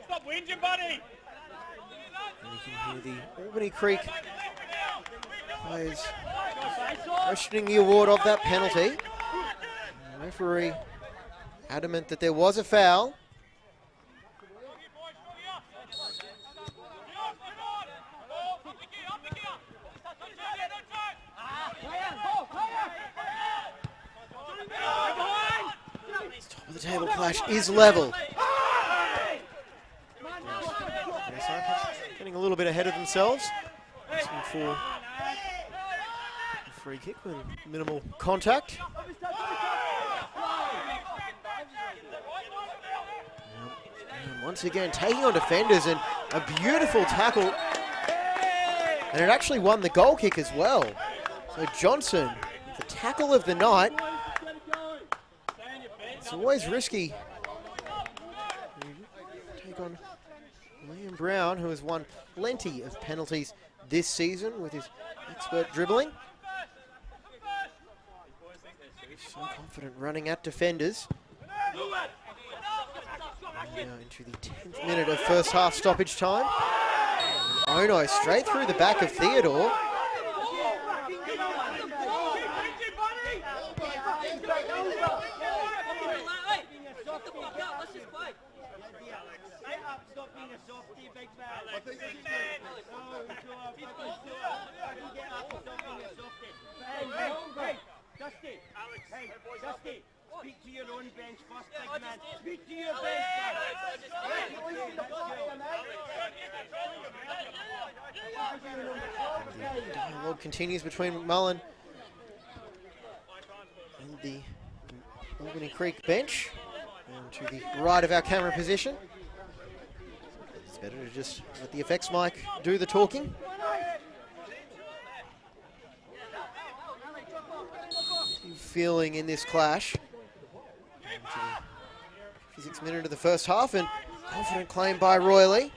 Stop whinging, buddy! And you can hear the Albany Creek players questioning the award of that penalty. The referee adamant that there was a foul. This top of the table clash is level. Getting a little bit ahead of themselves. Asking for a free kick with minimal contact. And once again, taking on defenders and a beautiful tackle. And it actually won the goal kick as well. So Johnson, the tackle of the night. It's always risky. Take on Liam Brown, who has won plenty of penalties this season with his expert dribbling. So confident running at defenders. Now into the 10th minute of first half stoppage time. Ono straight through the back of Theodore. Dusty, speak to your own bench first, big man. Speak to your bench The dialogue continues between McMullen and the Albany Creek bench. And to the right of our camera position. It's better to just let the effects mic do the talking. Feeling in this clash. 56th minute of the first half, and confident claim by Royally.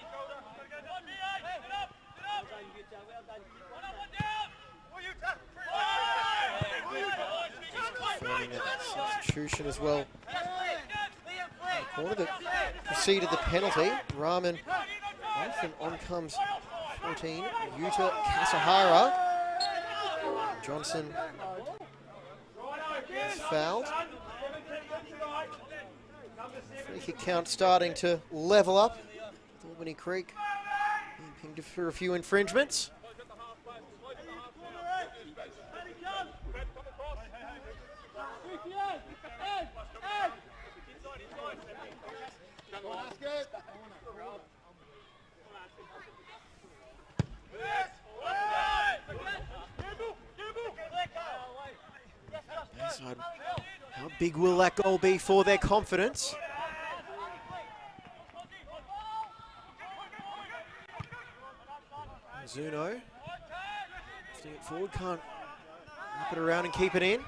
Confirming that substitution as well. The corner that preceded the penalty. Rahman off, and on comes 14, Yuta Kasahara. Johnson is fouled. Free kick count starting to level up. Albany Creek being pinged for a few infringements. Bayside, how big will that goal be for their confidence? Zuno, lifting it forward, can't wrap it around and keep it in.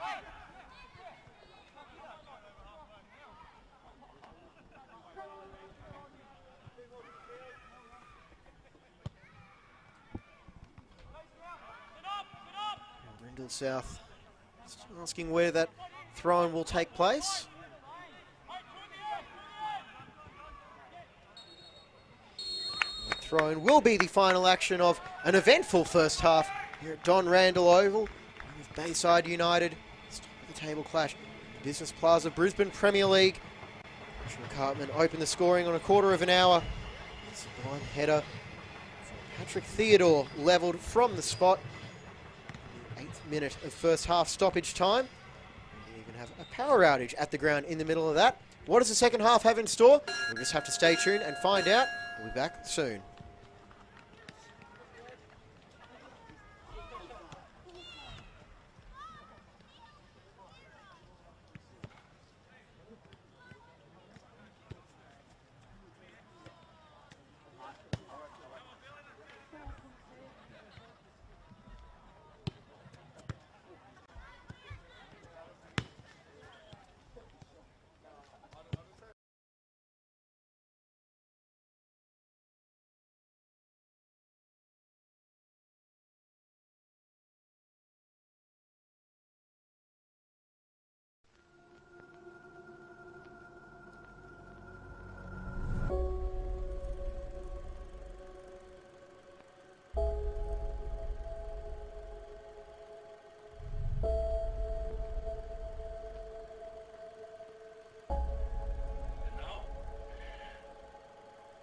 Brindle South just asking where that throw-in will take place. The throw-in will be the final action of an eventful first half here at Don Randall Oval with Bayside United. It's top of the table clash. Business Plaza Brisbane Premier League. Joshua Cartman opened the scoring on a quarter of an hour. It's a blind header from Patrick Theodore, levelled from the spot. 8th minute of first half stoppage time. We even have a power outage at the ground in the middle of that. What does the second half have in store? We'll just have to stay tuned and find out. We'll be back soon.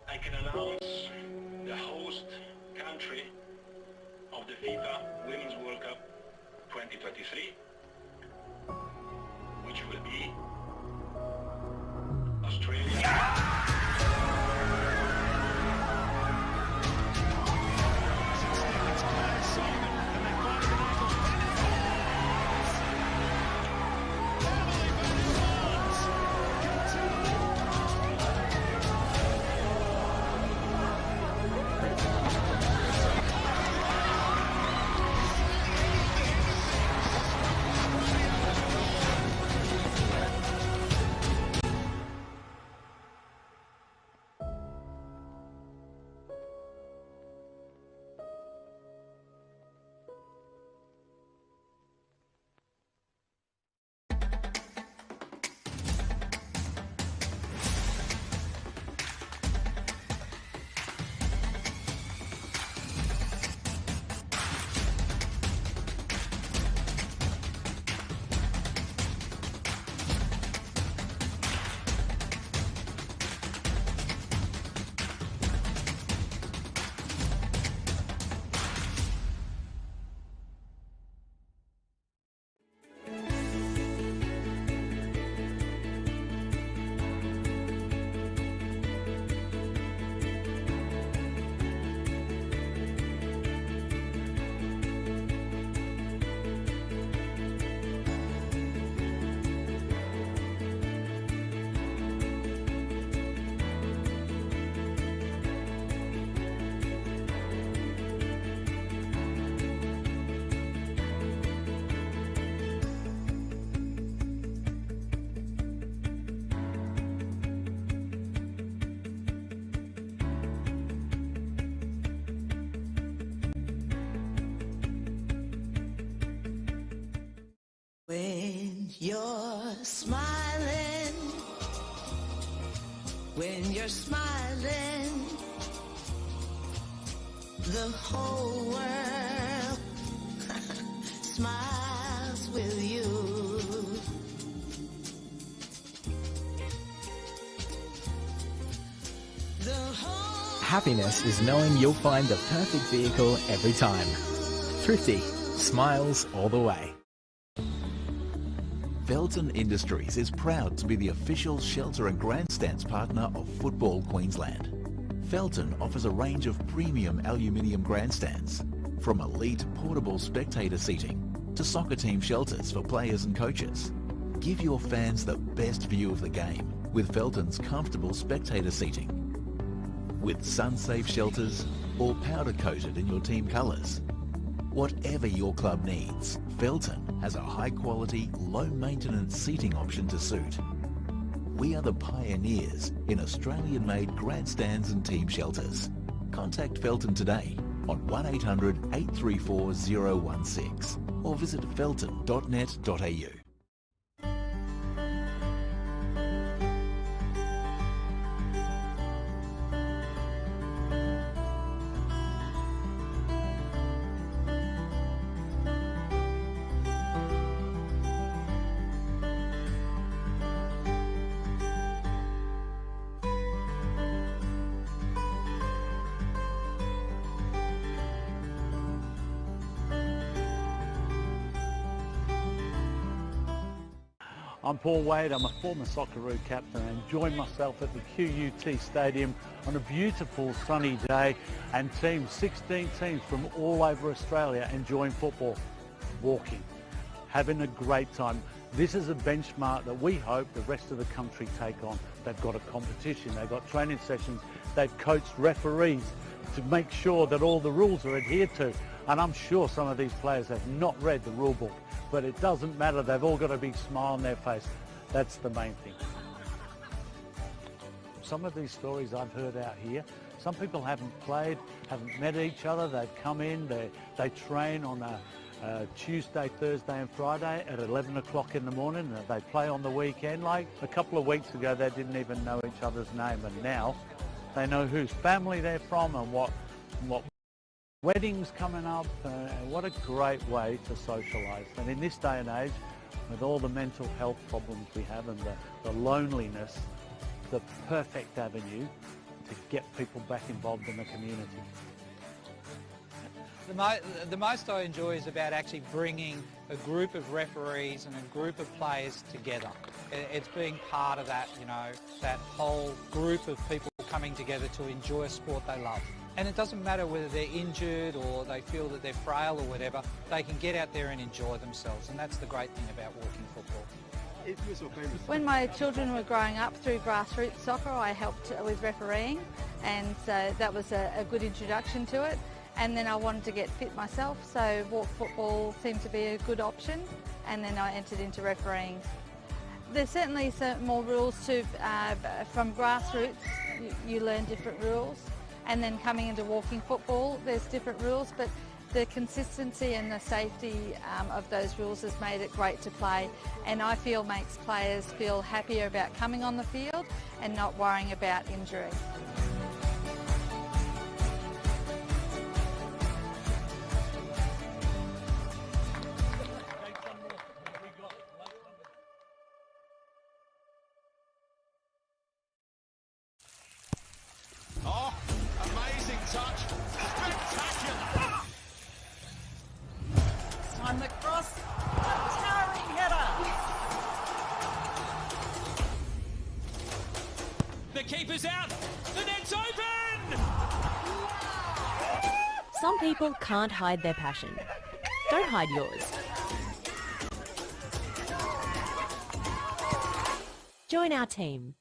I can announce the host country of the FIFA Women's World Cup 2023, which will be Australia. When you're smiling, the whole world smiles with you. Happiness is knowing you'll find the perfect vehicle every time. Thrifty, smiles all the way. Felton Industries is proud to be the official shelter and grandstands partner of Football Queensland. Felton offers a range of premium aluminium grandstands, from elite portable spectator seating to soccer team shelters for players and coaches. Give your fans the best view of the game with Felton's comfortable spectator seating. With sun-safe shelters or powder-coated in your team colours. Whatever your club needs, Felton has a high-quality, low-maintenance seating option to suit. We are the pioneers in Australian-made grandstands and team shelters. Contact Felton today on 1800 834 016 or visit felton.net.au. I'm Paul Wade, I'm a former Socceroo captain and joined myself at the QUT Stadium on a beautiful sunny day and 16 teams from all over Australia enjoying football, walking, having a great time. This is a benchmark that we hope the rest of the country take on. They've got a competition, they've got training sessions, they've coached referees to make sure that all the rules are adhered to. And I'm sure some of these players have not read the rule book, but it doesn't matter. They've all got a big smile on their face. That's the main thing. Some of these stories I've heard out here, some people haven't played, haven't met each other. They've come in, they train on a Tuesday, Thursday and Friday at 11 o'clock in the morning. And they play on the weekend. Like a couple of weeks ago, they didn't even know each other's name, and now they know whose family they're from and what weddings coming up. What a great way to socialise. And in this day and age, with all the mental health problems we have and the loneliness, the perfect avenue to get people back involved in the community. The most I enjoy is about actually bringing a group of referees and a group of players together. It's being part of that, you know, that whole group of people coming together to enjoy a sport they love. And it doesn't matter whether they're injured or they feel that they're frail or whatever, they can get out there and enjoy themselves, and that's the great thing about walking football. When my children were growing up through grassroots soccer, I helped with refereeing, and so that was a good introduction to it. And then I wanted to get fit myself, so walk football seemed to be a good option, and then I entered into refereeing. There's certainly some more rules too. From grassroots, you learn different rules, and then coming into walking football, there's different rules, but the consistency and the safety of those rules has made it great to play, and I feel makes players feel happier about coming on the field and not worrying about injury. Oh, amazing touch. Spectacular. On the cross, a towering header. The keeper's out. The net's open. Some people can't hide their passion. Don't hide yours. Join our team.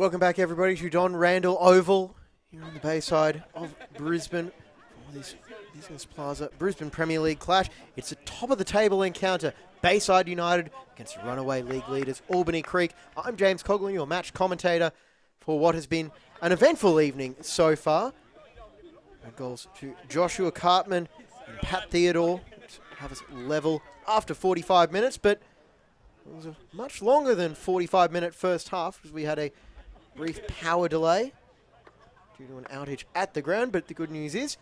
Welcome back, everybody, to Don Randall Oval here on the Bayside of Brisbane for this Business Plaza Brisbane Premier League clash. It's a top-of-the-table encounter. Bayside United against runaway league leaders Albany Creek. I'm James Coughlin, your match commentator for what has been an eventful evening so far. And goals to Joshua Cartman and Pat Theodore to have us level after 45 minutes, but it was a much longer than 45-minute first half because we had a brief power delay due to an outage at the ground, but the good news is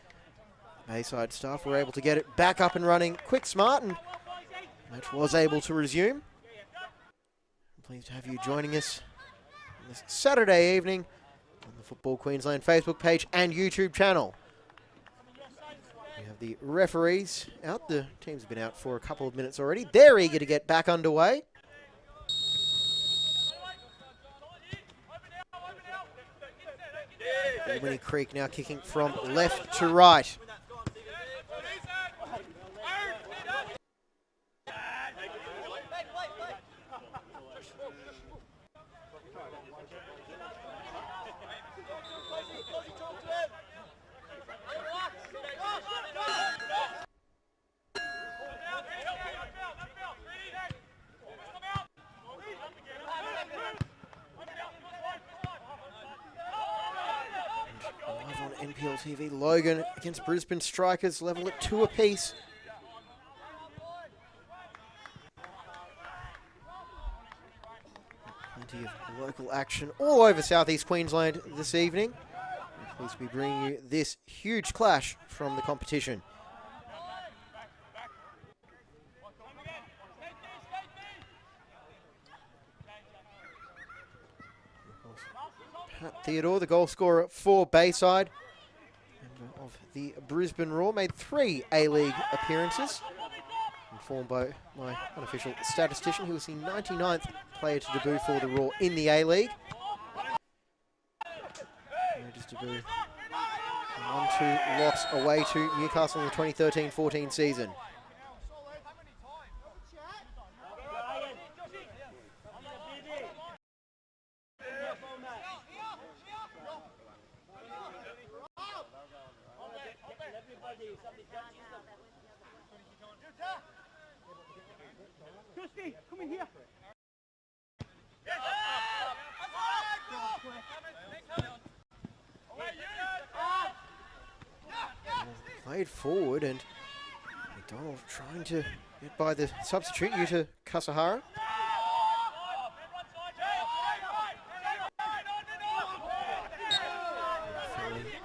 Bayside staff were able to get it back up and running quick, smart, and the match was able to resume. I'm pleased to have you joining us on this Saturday evening on the Football Queensland Facebook page and YouTube channel. We have the referees out. The teams have been out for a couple of minutes already. They're eager to get back underway. Albany Creek now kicking from left to right. NPL TV, Logan against Brisbane Strikers, level at 2 apiece. Plenty of local action all over southeast Queensland this evening. We're pleased to be bringing you this huge clash from the competition. Pat Theodore, the goal scorer for Bayside, of the Brisbane Roar, made 3 A-League appearances. Informed by my unofficial statistician, he was the 99th player to debut for the Roar in the A-League. Made his debut 1-2 loss away to Newcastle in the 2013-14 season. Come in here. Played forward, and McDonald trying to get by the substitute, Yuta Kasahara.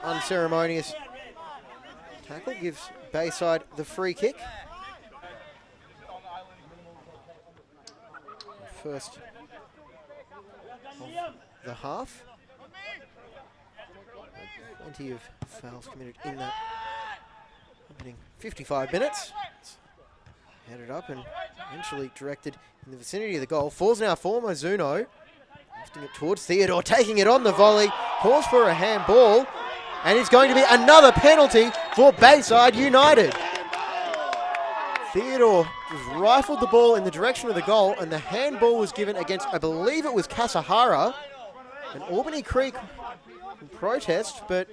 Unceremonious tackle gives Bayside the free kick. First of the half. Plenty of fouls committed in that opening 55 minutes. It's headed up and eventually directed in the vicinity of the goal. Falls now for Mizuno. Lifting it towards Theodore, taking it on the volley. Calls for a handball. And it's going to be another penalty for Bayside United. Theodore just rifled the ball in the direction of the goal, and the handball was given against, I believe it was Kasahara. And Albany Creek in protest, but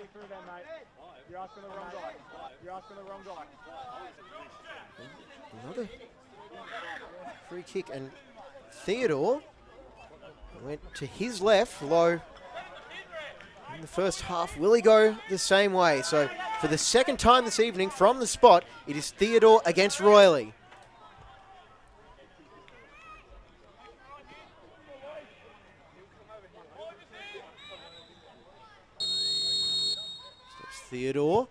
another free kick, and Theodore went to his left, low in the first half. Will he go the same way? So for the second time this evening from the spot, it is Theodore against Royley. Steps Theodore.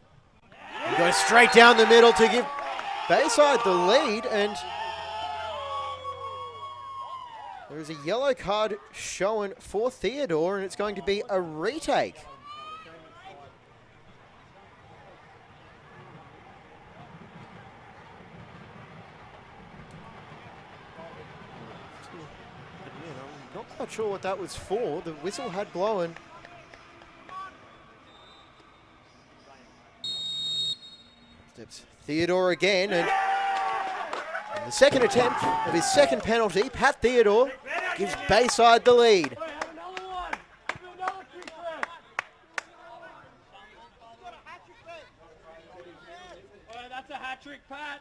He goes straight down the middle to give Bayside the lead, and there is a yellow card shown for Theodore, and it's going to be a retake. I'm not quite sure what that was for. The whistle had blown. Steps Theodore again, and the second attempt of his second penalty, Pat Theodore gives Bayside the lead. hat-trick, Pat.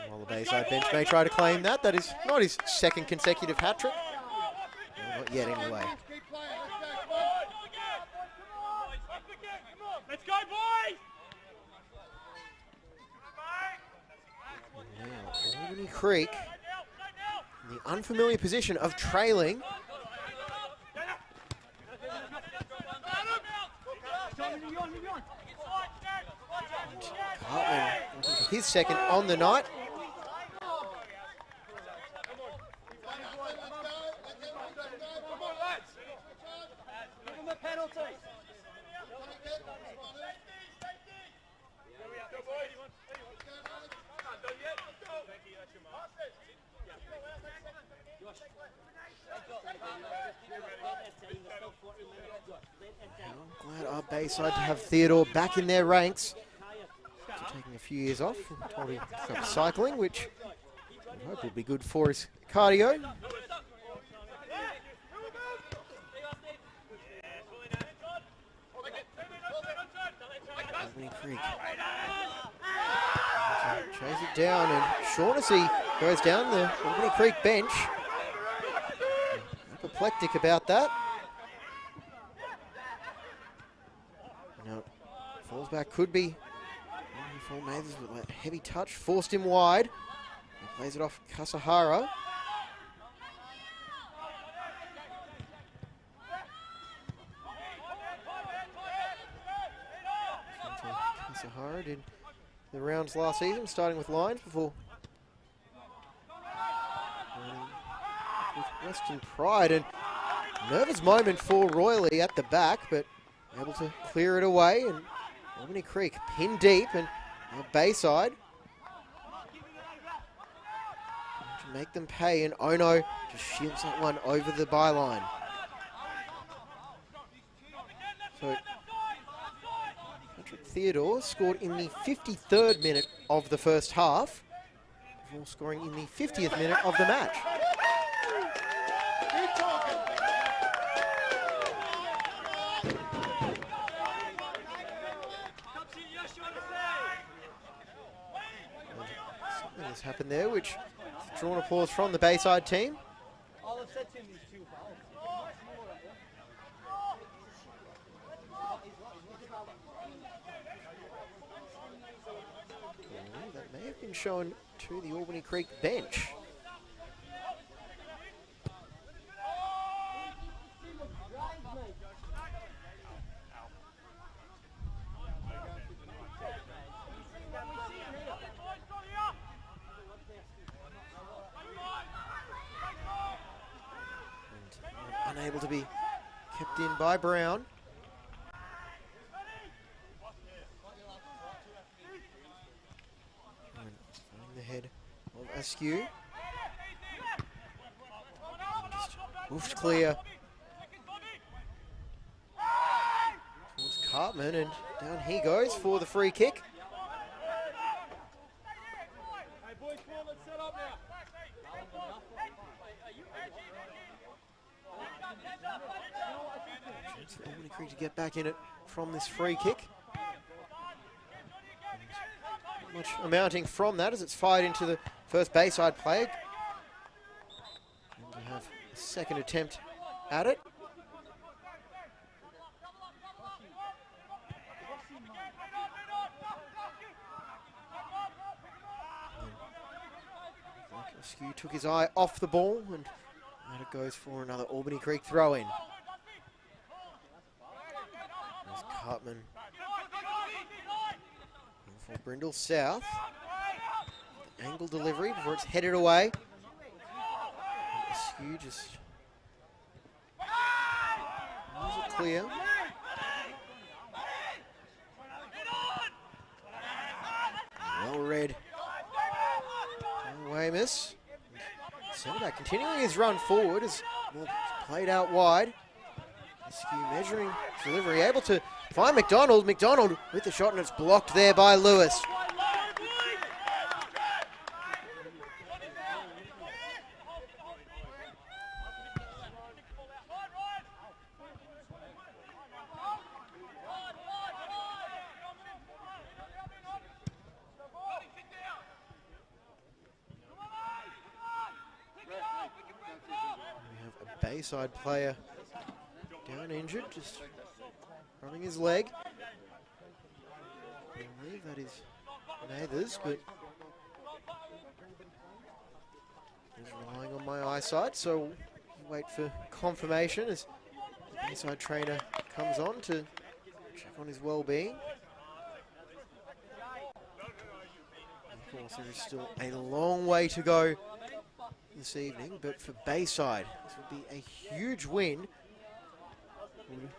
While the Bayside bench may try to claim that, that is not his second consecutive hat-trick. Well, not yet, anyway. Let's go, boys! Now, Albany Creek in the unfamiliar position of trailing. Cartman looking for his second on the night. I'm glad our Bayside to have Theodore back in their ranks. After taking a few years off, told him to stop cycling, which I hope will be good for his cardio. Albany Creek chase it down, and Shaughnessy goes down the Albany Creek bench. Apoplectic about that. Now, falls back, could be Paul Mathers with that heavy touch, forced him wide. He plays it off Kasahara. Kasahara did the rounds last season, starting with Lions before with Western Pride, and nervous moment for Royley at the back, but able to clear it away, and Albany Creek pinned deep, and now Bayside to make them pay, and Ono just shields that one over the byline. So Patrick Theodore scored in the 53rd minute of the first half, before scoring in the 50th minute of the match. Something has happened there, which has drawn applause from the Bayside team. That may have been shown to the Albany Creek bench. And unable to be kept in by Brown. Finding the head of Askew. Just woofed clear towards Cartman, and down he goes for the free kick. Chance for Albany Creek to get back in it from this free kick. Not much amounting from that as it's fired into the first Bayside player. And we have a second attempt at it. Askew took his eye off the ball, and it goes for another Albany Creek throw-in. There's Cartman for Brindle South. Angle delivery before it's headed away. Askew just moves it clear. Well read. Weymouth. Centre-back continuing his run forward as played out wide. Askew measuring delivery, able to find McDonald. McDonald with the shot, and it's blocked there by Lewis. Bayside player down injured, just rubbing his leg. I believe that is Mathers, but just relying on my eyesight, so wait for confirmation as the Bayside trainer comes on to check on his well-being. Of course, there is still a long way to go this evening, but for Bayside, this would be a huge win. Would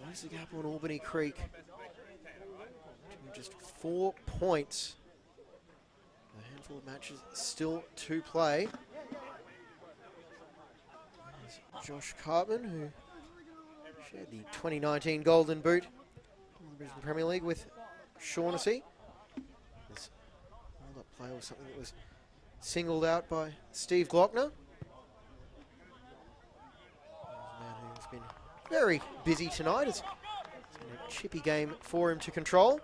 close the gap on Albany Creek to just 4 points. A handful of matches still to play. There's Josh Cartman, who shared the 2019 Golden Boot in the Brisbane Premier League with Shaughnessy. This hold-up play was something that was singled out by Steve Glockner. A man who's been very busy tonight. It's been a chippy game for him to control.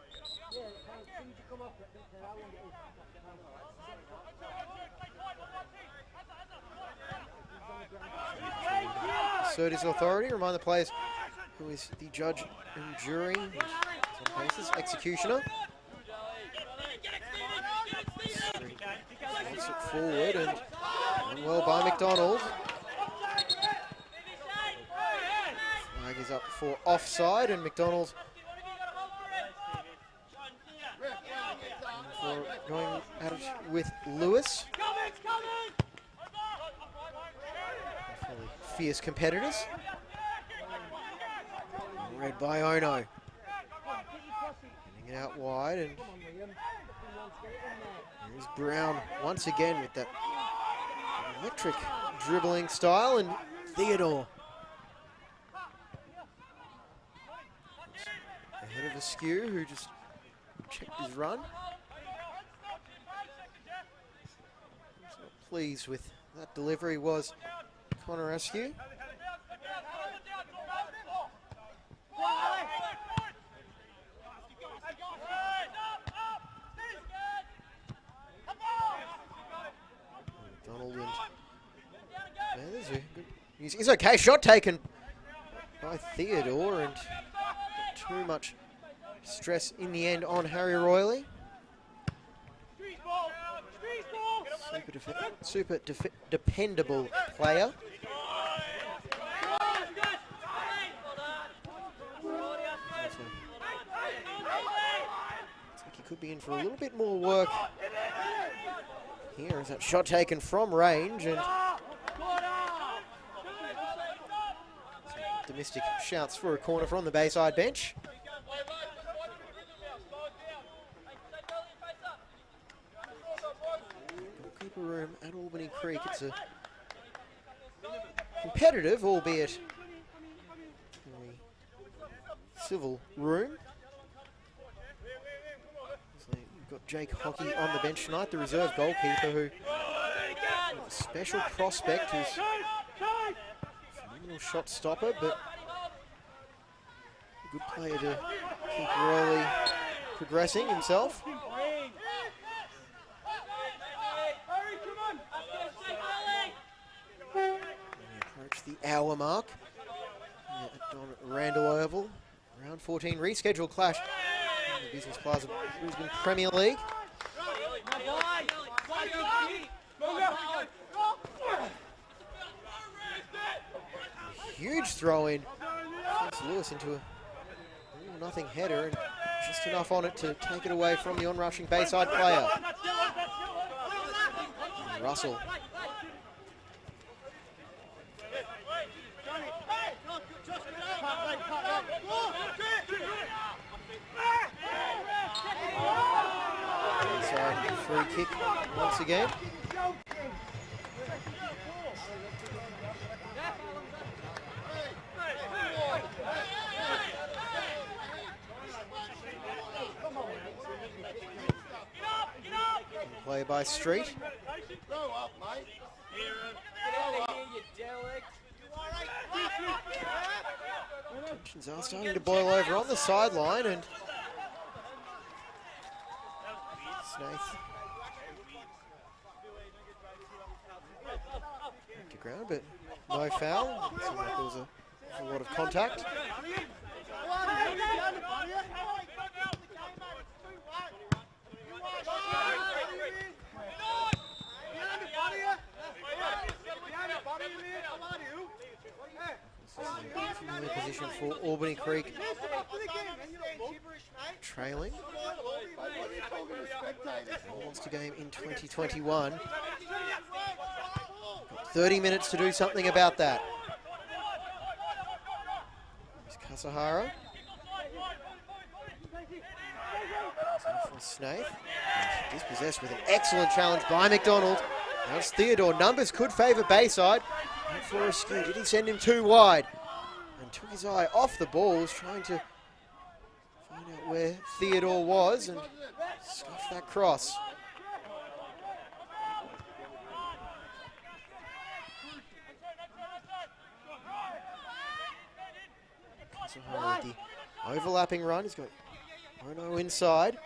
Assert his authority, remind the players who is the judge and jury, in some cases, executioner. Wants it forward and done well by McDonald. Flag is up for offside, and McDonald going at it with Lewis. Fairly fierce competitors. Read by Ono. Getting it out wide, and here's Brown once again with that electric dribbling style, and Theodore ahead of Askew, who just checked his run. Not pleased with that delivery was Connor Askew. McDonald and there's a good, he's okay. Shot taken by Theodore, and not too much stress in the end on Harry Royley. Super dependable player. Looks like he could be in for a little bit more work here. Is that shot taken from range, and domestic shouts for a corner from the Bayside bench. Goalkeeper room at Albany Creek. It's a competitive, albeit civil room. So you've got Jake Hockey on the bench tonight, the reserve goalkeeper, who a special prospect, who's a phenomenal shot stopper, but a good player to keep Royley progressing himself. Approach the hour mark at Don Randall Oval. Round 14 rescheduled clash in the Business Plaza Brisbane Premier League. A huge throw in. Puts Lewis into a 0-0 header, and just enough on it to take it away from the onrushing Bayside player. And Russell. Bayside free kick once again. Play by Street. Tensions are starting to boil over on the sideline, and Snaith to ground, but no foul. It seemed like there was a lot of contact. Familiar position for Albany Creek. Trailing. Monster game in 2021. Got 30 minutes to do something about that. Here's Kasahara. For Snaith. Dispossessed with an excellent challenge by McDonald. Now it's Theodore. Numbers could favour Bayside. Went for a skew. Did he send him too wide? And took his eye off the ball. Was trying to find out where Theodore was and scuffed that cross. With the overlapping run. He's got Ono inside.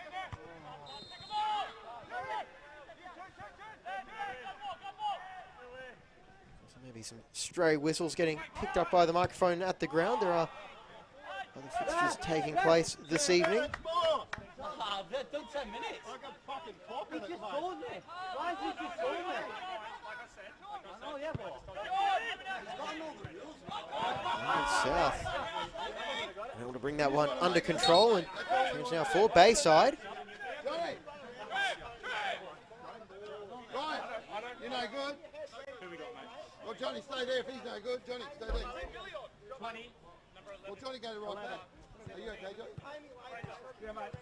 So maybe some stray whistles getting picked up by the microphone at the ground. There are other fixtures taking place this evening. Don't 10 minutes. He just phoned me. Why is he just phoned me? Oh, yeah, boy. South. Able to bring that one under control and change now for Bayside. Right, you no good? Well, Johnny, stay there if he's no good. Johnny, stay there. 20. Well, Johnny, go to right back. Are you okay, Johnny? Yeah, mate.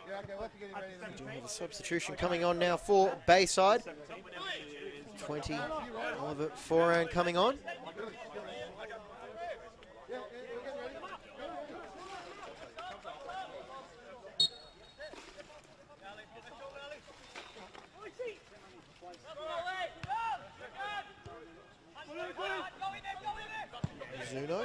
Yeah, okay, we'll have to get him ready. We do have a substitution coming on now for Bayside. 20, Oliver Foran coming on. Zuno.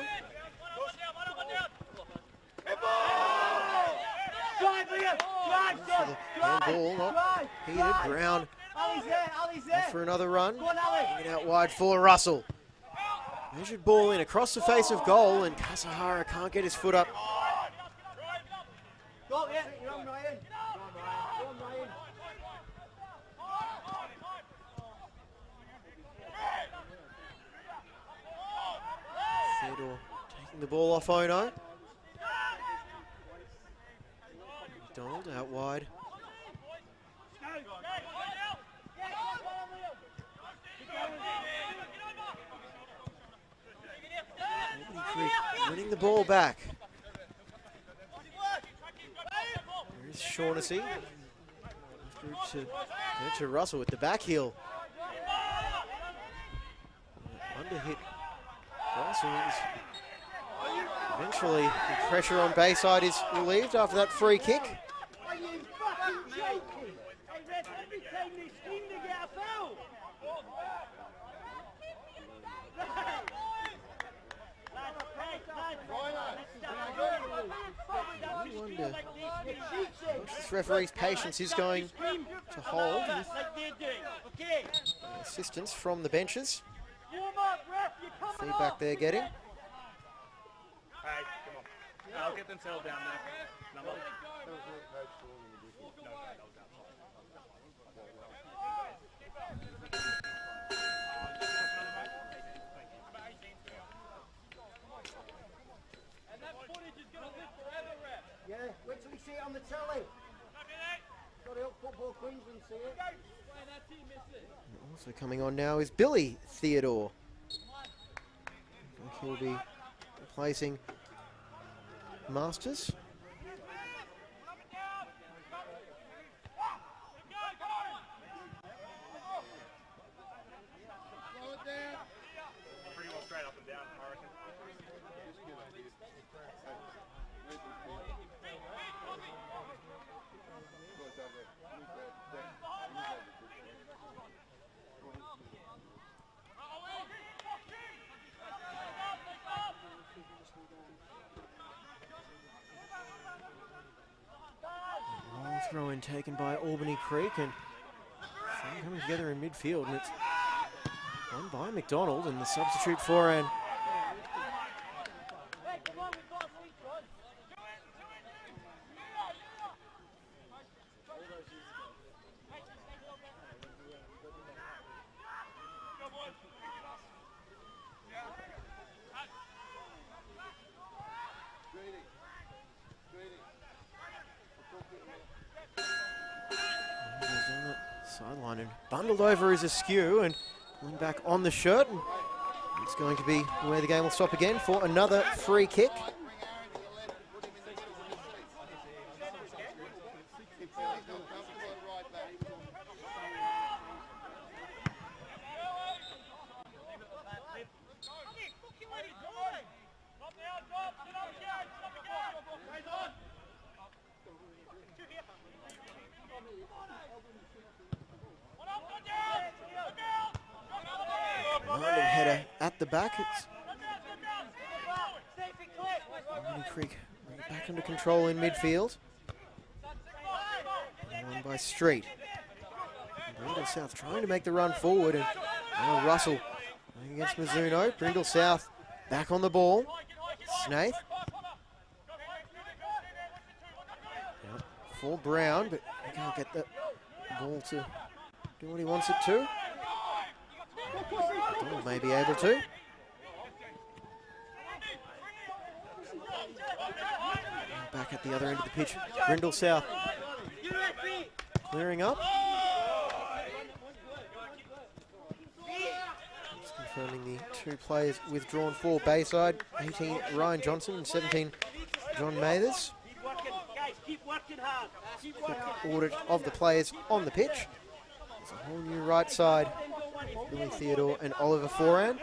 Ball not heated. Brown off for another run. Bringing it out wide for Russell. Measured ball in across the face of goal, and Kasahara can't get his foot up. Theodore taking the ball off Ono. McDonald out wide. Winning the ball back. There's Shaughnessy. Through to Russell with the back heel. Under hit. Russell is eventually the pressure on Bayside is relieved after that free kick. Are you fucking joking? Hey, Red, every time they scream, they get a foul. I wonder what this referee's patience is going to hold with assistance from the benches. Feedback they're getting. Hey, come on. I'll get them settled down there. Number. Yeah, wait till we see it on the telly. Got to help Football Queensland see it. Also coming on now is Billy Theodore. I think he'll be replacing Masters. Pretty well straight up and down, I reckon. Long throw in taken by Albany Creek and coming together in midfield, and it's One by McDonald and the substitute forehand. Sideline and bundled over is Askew and pulling back on the shirt. And it's going to be where the game will stop again for another free kick. Landing header at the back. It's Albany Creek back under control in midfield. Won by Street. Brindle South trying to make the run forward, and Russell going against Mizuno. Brindle South back on the ball. Snaith. Yep, for Brown, but he can't get the ball to do what he wants it to. Donald may be able to. Back at the other end of the pitch, Brindle South clearing up. Just confirming the two players withdrawn for Bayside, 18 Ryan Johnson and 17 John Mathers. Quick audit of the players on the pitch. There's a whole new right side. Billy Theodore and Oliver Foran.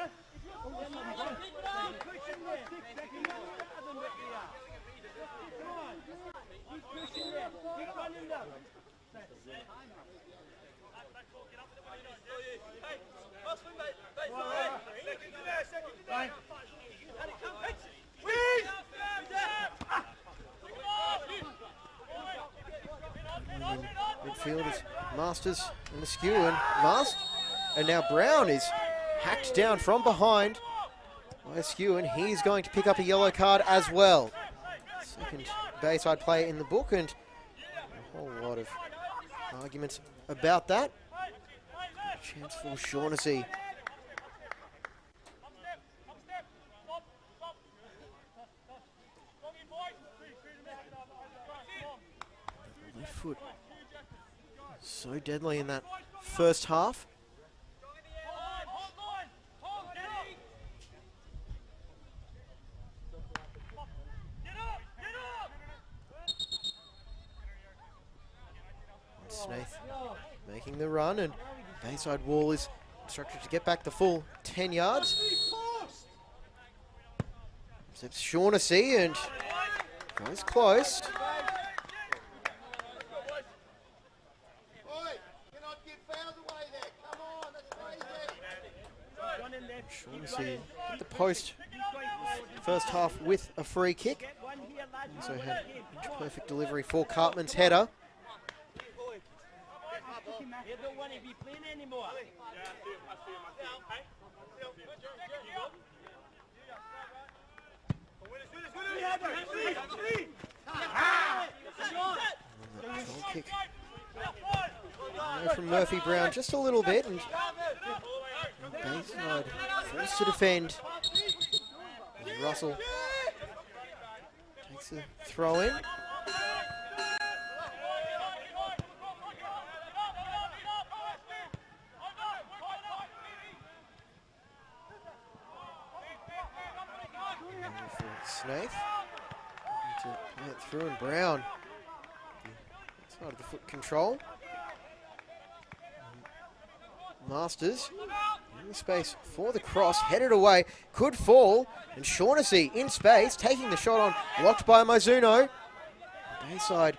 Midfield is Masters and Askew and Mast. And now Brown is hacked down from behind by Askew, and he's going to pick up a yellow card as well. Second Bayside player in the book, and a whole lot of arguments about that. A chance for Shaughnessy. Left foot so deadly in that first half. Snaith making the run, and Bayside wall is instructed to get back the full 10 yards. Steps Shaughnessy and goes close. Shaughnessy hit the post first half with a free kick. Also had a perfect delivery for Cartman's header. You don't want to be playing anymore. Goal kick away from Murphy Brown just a little bit, and Bayside forced to defend. And Russell takes a throw in. Snaith to play it through, and Brown side of the foot control. Masters in the space for the cross, headed away, could fall, and Shaughnessy in space, taking the shot on, blocked by Mizuno. Bayside,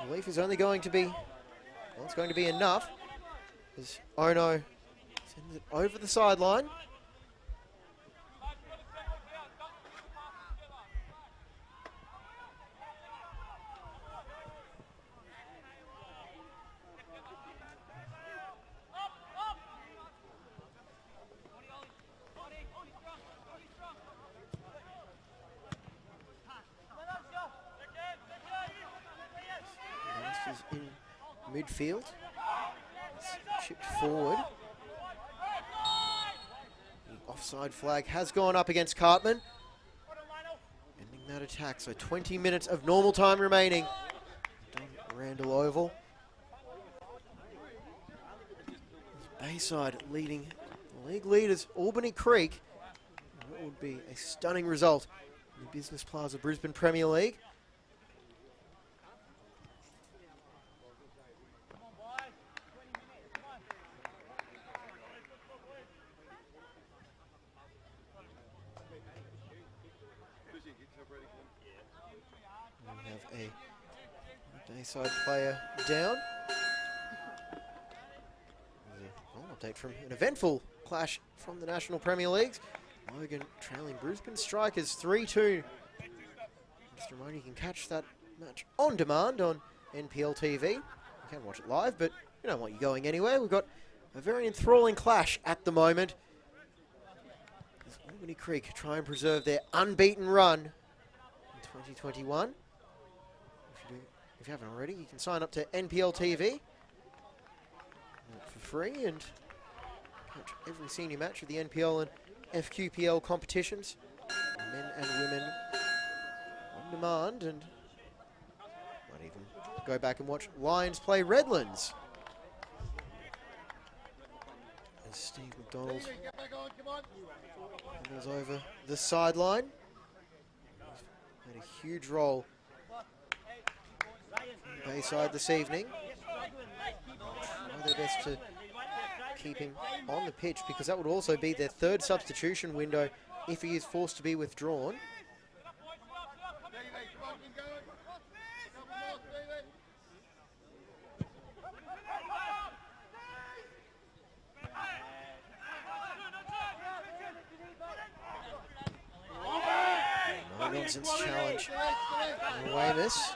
relief is only going to be, well, it's going to be enough, as Ono sends it over the sideline. is in midfield. It's chipped forward. The offside flag has gone up against Cartman. Ending that attack, so 20 minutes of normal time remaining. Randall Oval. Bayside leading league leaders Albany Creek. That would be a stunning result in the Business Plaza Brisbane Premier League. We have a Bayside player down. Update from an eventful clash from the National Premier Leagues. Logan trailing Brisbane Strikers 3-2. Just a reminder, you can catch that match on demand on NPL TV. You can watch it live, but you don't want you going anywhere. We've got a very enthralling clash at the moment. As Albany Creek try and preserve their unbeaten run in 2021. If you haven't already, you can sign up to NPL TV for free and catch every senior match of the NPL and FQPL competitions, men and women on demand, and might even go back and watch Lions play Redlands. As Steve McDonald goes over the sideline. Had a huge role from Bayside this evening. Try their best to keep him on the pitch, because that would also be their third substitution window if he is forced to be withdrawn. No nonsense challenge. Weymouth.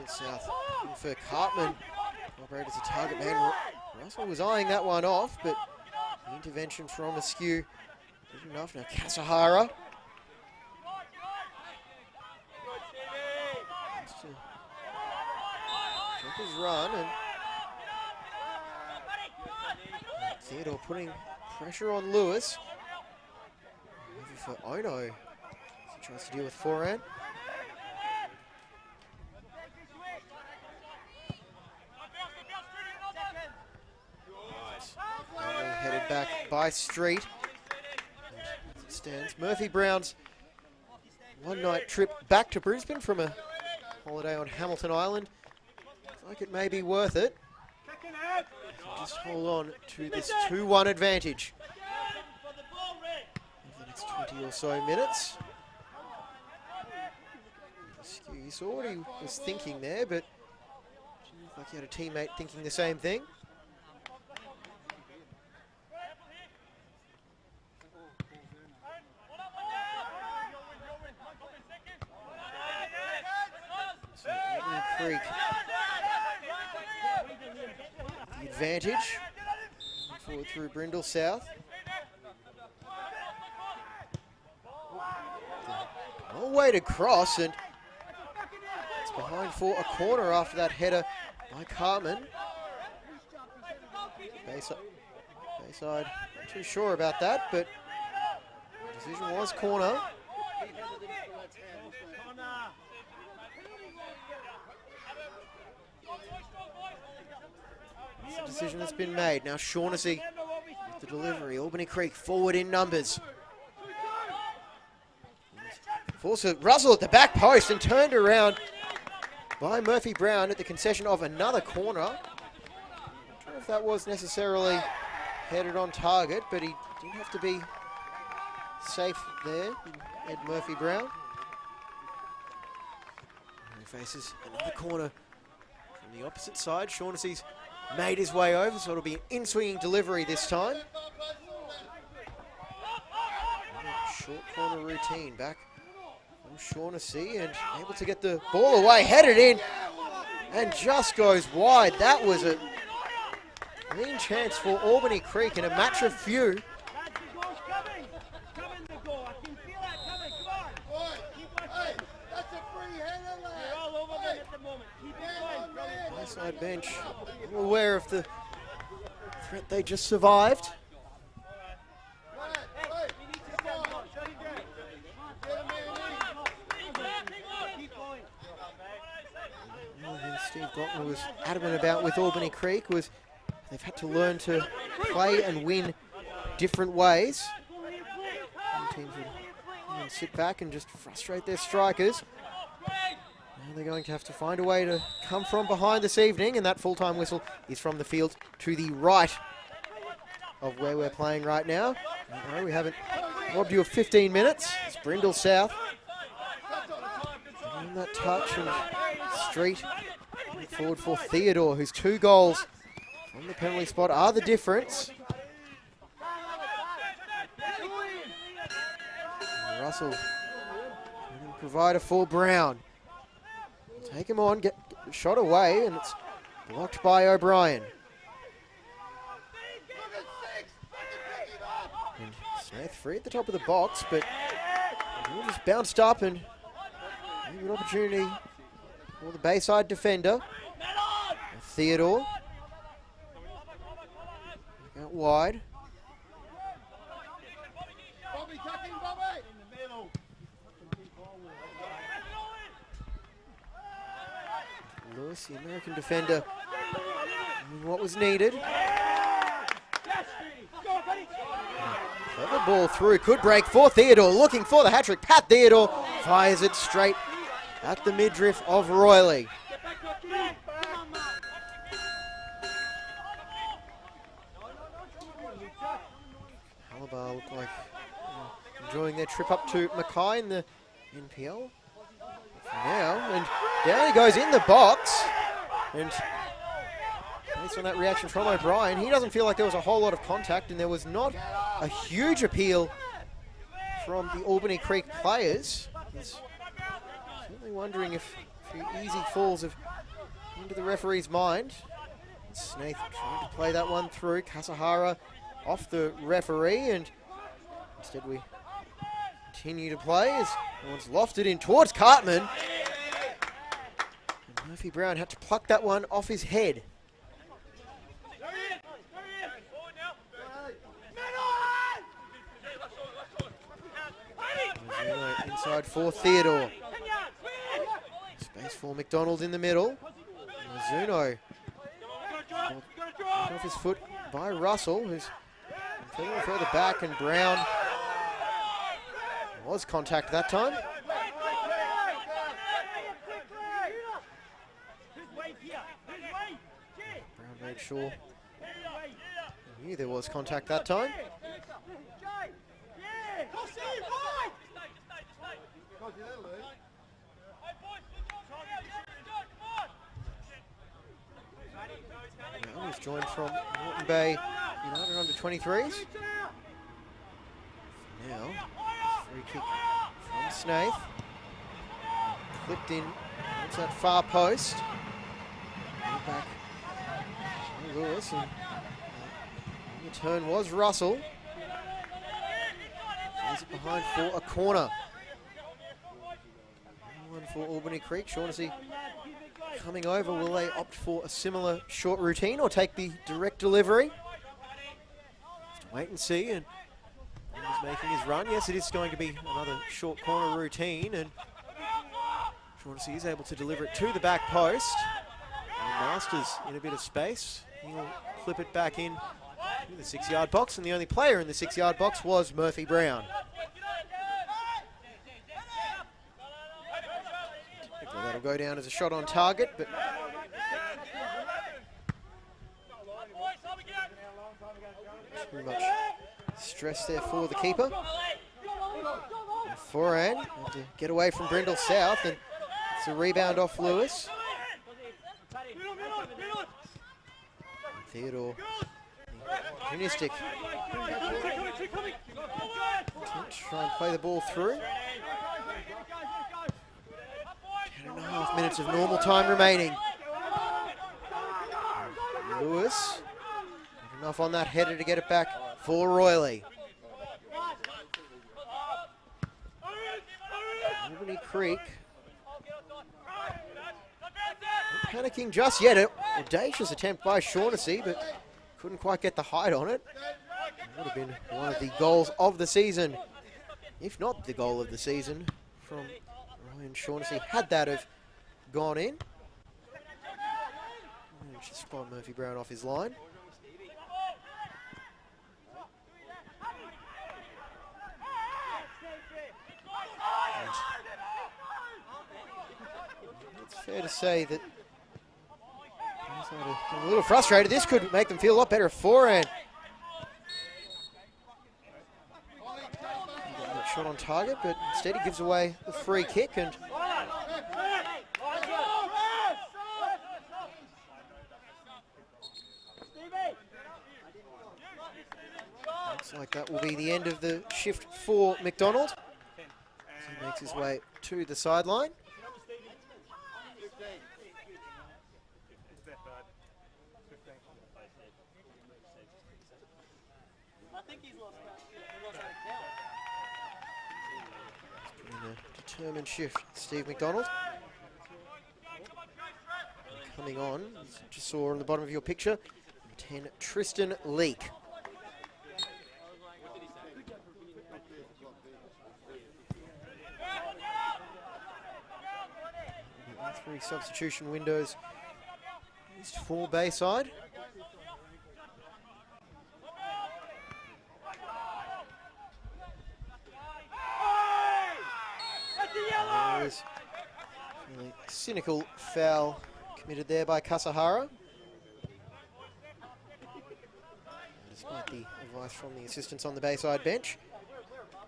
South looking for Cartman. Operated as a target man. Russell was eyeing that one off, but the intervention from Askew good enough. Now Kasahara. Took his run, and Theodore putting pressure on Lewis. Maybe for Ono. He tries to deal with forehand. Headed back by Street. As it stands, Murphy Brown's one-night trip back to Brisbane from a holiday on Hamilton Island. Looks like it may be worth it. Just hold on to this 2-1 advantage over the next 20 or so minutes. You saw what he was thinking there, but it looked like he had a teammate thinking the same thing. Creek. The advantage. Forward through Brindle South. Long way to cross, and it's behind for a corner after that header by Cartman. Bayside, not too sure about that, but the decision was corner. Decision that's been made. Now Shaughnessy with the delivery. Albany Creek forward in numbers. Also Russell at the back post and turned around by Murphy Brown at the concession of another corner. Not sure if that was necessarily headed on target, but he didn't have to be safe there, Ed Murphy Brown. And he faces another corner from the opposite side. Shaughnessy's made his way over, so it'll be an in-swinging delivery this time. Short corner routine back from Shaughnessy, and able to get the ball away, headed in, and just goes wide. That was a clean chance for Albany Creek in a match of few. Hey, that's a free Bayside bench aware of the threat they just survived. One thing Steve Glockner was adamant about with Albany Creek was they've had to learn to play and win different ways. Some teams would sit back and just frustrate their strikers. Now they're going to have to find a way to come from behind this evening, and that full-time whistle is from the field to the right of where we're playing right now. No, we haven't robbed you of 15 minutes. It's Brindle South. And that touch and Street forward for Theodore, whose 2 goals from the penalty spot are the difference. And Russell can provide a for Brown. Take him on, get shot away, and it's blocked by O'Brien. And Snaith free at the top of the box, but he just bounced up and an opportunity for the Bayside defender. Theodore. Out wide. Bobby, tuck in, Bobby! In the middle. Lewis, the American defender, doing what was needed. Clever ball through, could break for Theodore, looking for the hat-trick. Pat Theodore fires it straight at the midriff of Royley. Calabar look like enjoying their trip up to Mackay in the NPL. For now, and down he goes in the box. And based on that reaction from O'Brien, he doesn't feel like there was a whole lot of contact, and there was not a huge appeal from the Albany Creek players. He's certainly wondering if a few easy falls have into the referee's mind. Snaith trying to play that one through. Kasahara off the referee, and instead we continue to play as no one's lofted in towards Cartman. And Murphy Brown had to pluck that one off his head. Inside for Theodore. Space for McDonald in the middle. Mizuno off his foot by Russell, who's a little further back, and Brown was contact that time. Brown made sure he knew there was contact that time. Now he's joined from Moreton Bay United under 23s. Now, free kick from Snaith. Clipped in towards that far post. Back to Lewis, and the turn was Russell. Plays it behind for a corner. One for Albany Creek. Shaughnessy coming over. Will they opt for a similar short routine or take the direct delivery? Have to wait and see. And he's making his run. Yes, it is going to be another short corner routine, and Shaughnessy is able to deliver it to the back post. And Masters in a bit of space. He'll clip it back in to the 6-yard box, and the only player in the 6-yard box was Murphy Brown. Typically that'll go down as a shot on target, but too much stress there for the keeper. And forehand, had to get away from Brindle South, and it's a rebound off Lewis. Theodore, opportunistic. Try and play the ball through. 10.5 minutes of normal time remaining. Lewis, not enough on that header to get it back for Royley. Albany Creek panicking just yet. An audacious attempt by Shaughnessy, but couldn't quite get the height on it. It would have been one of the goals of the season, if not the goal of the season, from Ryan Shaughnessy. Had that have gone in. Managed to spot Murphy Brown off his line. It's fair to say that a little frustrated. This could make them feel a lot better forehand. Shot on target, but instead he gives away the free kick, and looks like that will be the end of the shift for McDonald. As he makes his way to the sideline. Determined shift, Steve McDonald. Coming on, as you just saw on the bottom of your picture, 10, Tristan Leake. Three substitution windows used for Bayside. Really cynical foul committed there by Kasahara. Despite the advice from the assistants on the Bayside bench,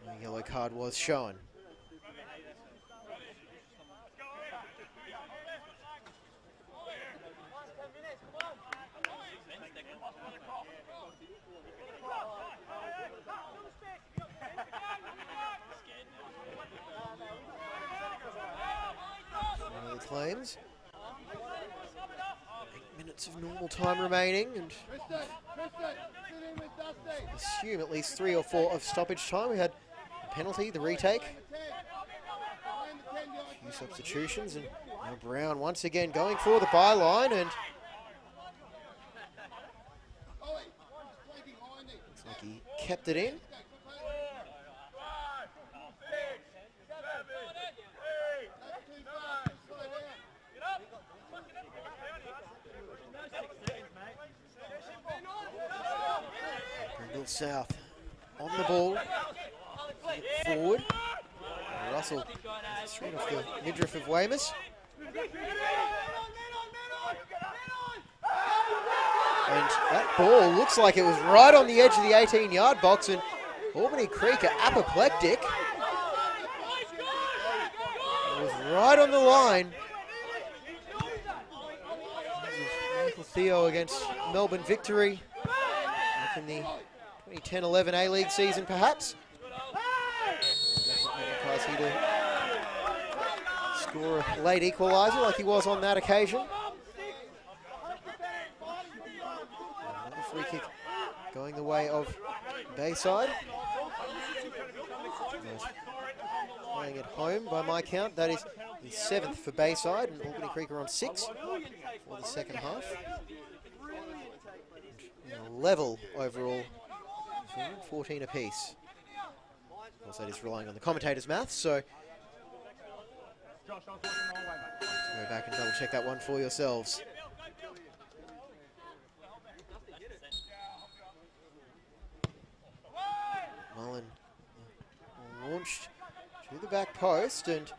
the yellow card was shown. Claims. 8 minutes of normal time remaining, and assume at least 3 or 4 of stoppage time. We had a penalty, the retake, a few substitutions, and now Brown once again going for the byline, and looks like he kept it in. South on the ball, forward. Russell straight off the midriff of Weymouth. And that ball looks like it was right on the edge of the 18-yard box, and Albany Creek are apoplectic. It was right on the line. Michael Theo against Melbourne victory. Back in the 2010-11 A-League season, perhaps. Definitely to score a late equaliser like he was on that occasion. Another free kick going the way of Bayside. Playing at home by my count. That is the 7th for Bayside, and Albany Creek are on 6 for the second half. And level overall. 14 apiece. Of course, that is relying on the commentator's maths, so go back and double check that one for yourselves. Mullen launched to the back post, and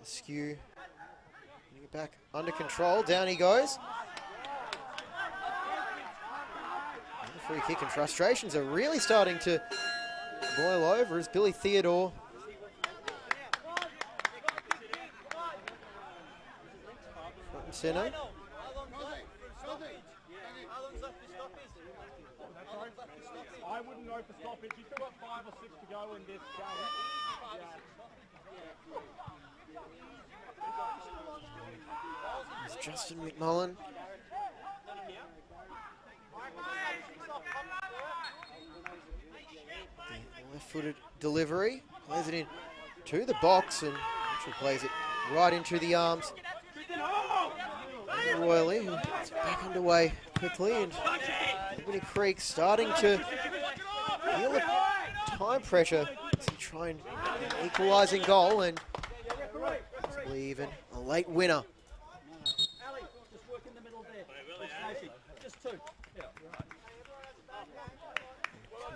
Askew getting it back under control. Down he goes. Free kick, and frustrations are really starting to boil over as Billy Theodore front and centre. I wouldn't know for stoppage. You've still got 5 or 6 to go in this game. It's Justin McMullen. The left-footed delivery, plays it in to the box, and Mitchell plays it right into the arms royally. It's back underway quickly, and Albany Creek starting to feel the time pressure as they try and equalising goal and possibly even a late winner. Just work in the middle there. Just two.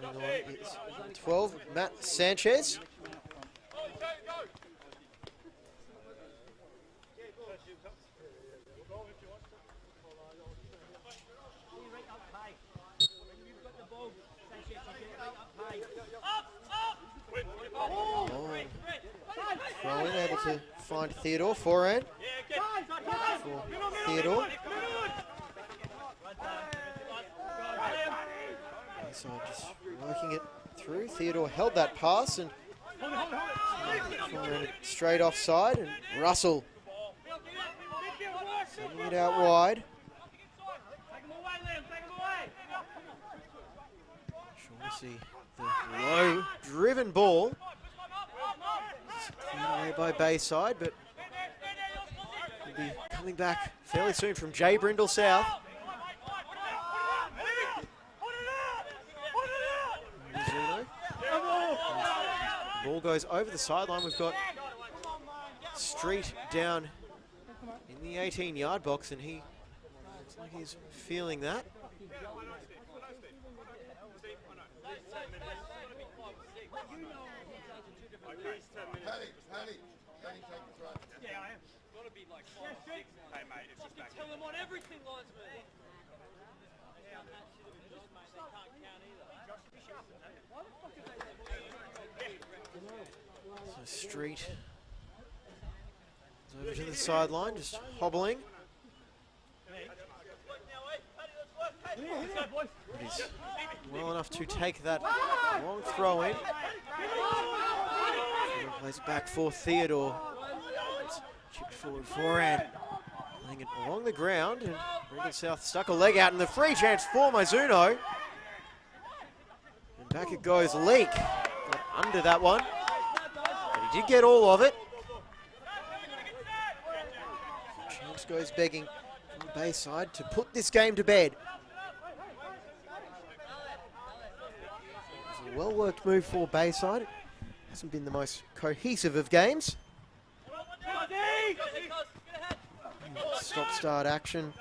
Coming on is 12, Matt Sanchez. Rowan able to find Theodore, forehand for Theodore. So just working it through. Theodore held that pass and straight offside, and Russell sending it out wide. Shaughnessy, the low driven ball. Cleared away by Bayside, but will be coming back fairly soon from J. Brindle South. Ball goes over the sideline. We've got Street down in the 18-yard box, and he looks like he's feeling that. Yeah, I am. Got to be like 5 or 6. Hey, mate, it's just back. Tell them on everything, linesman. So Street is over to the sideline, just hobbling. He's well enough to take that long throw in. Plays back for Theodore. It's chipped forward forehand. Laying it along the ground, and Brindle South stuck a leg out, and the free chance for Mizuno. And back it goes. Leak got under that one, but he did get all of it. Chance goes begging from Bayside to put this game to bed. It's a well-worked move for Bayside. Hasn't been the most cohesive of games. Stop-start action.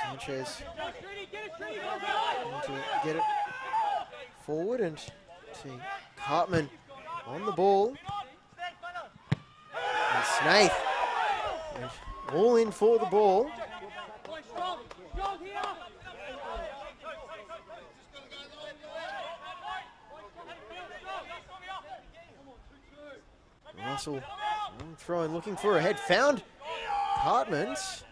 Sanchez trying to get it forward, and see Cartman on the ball. And Snaith, and all in for the ball. Russell long throw and looking for a head. Found Cartman's.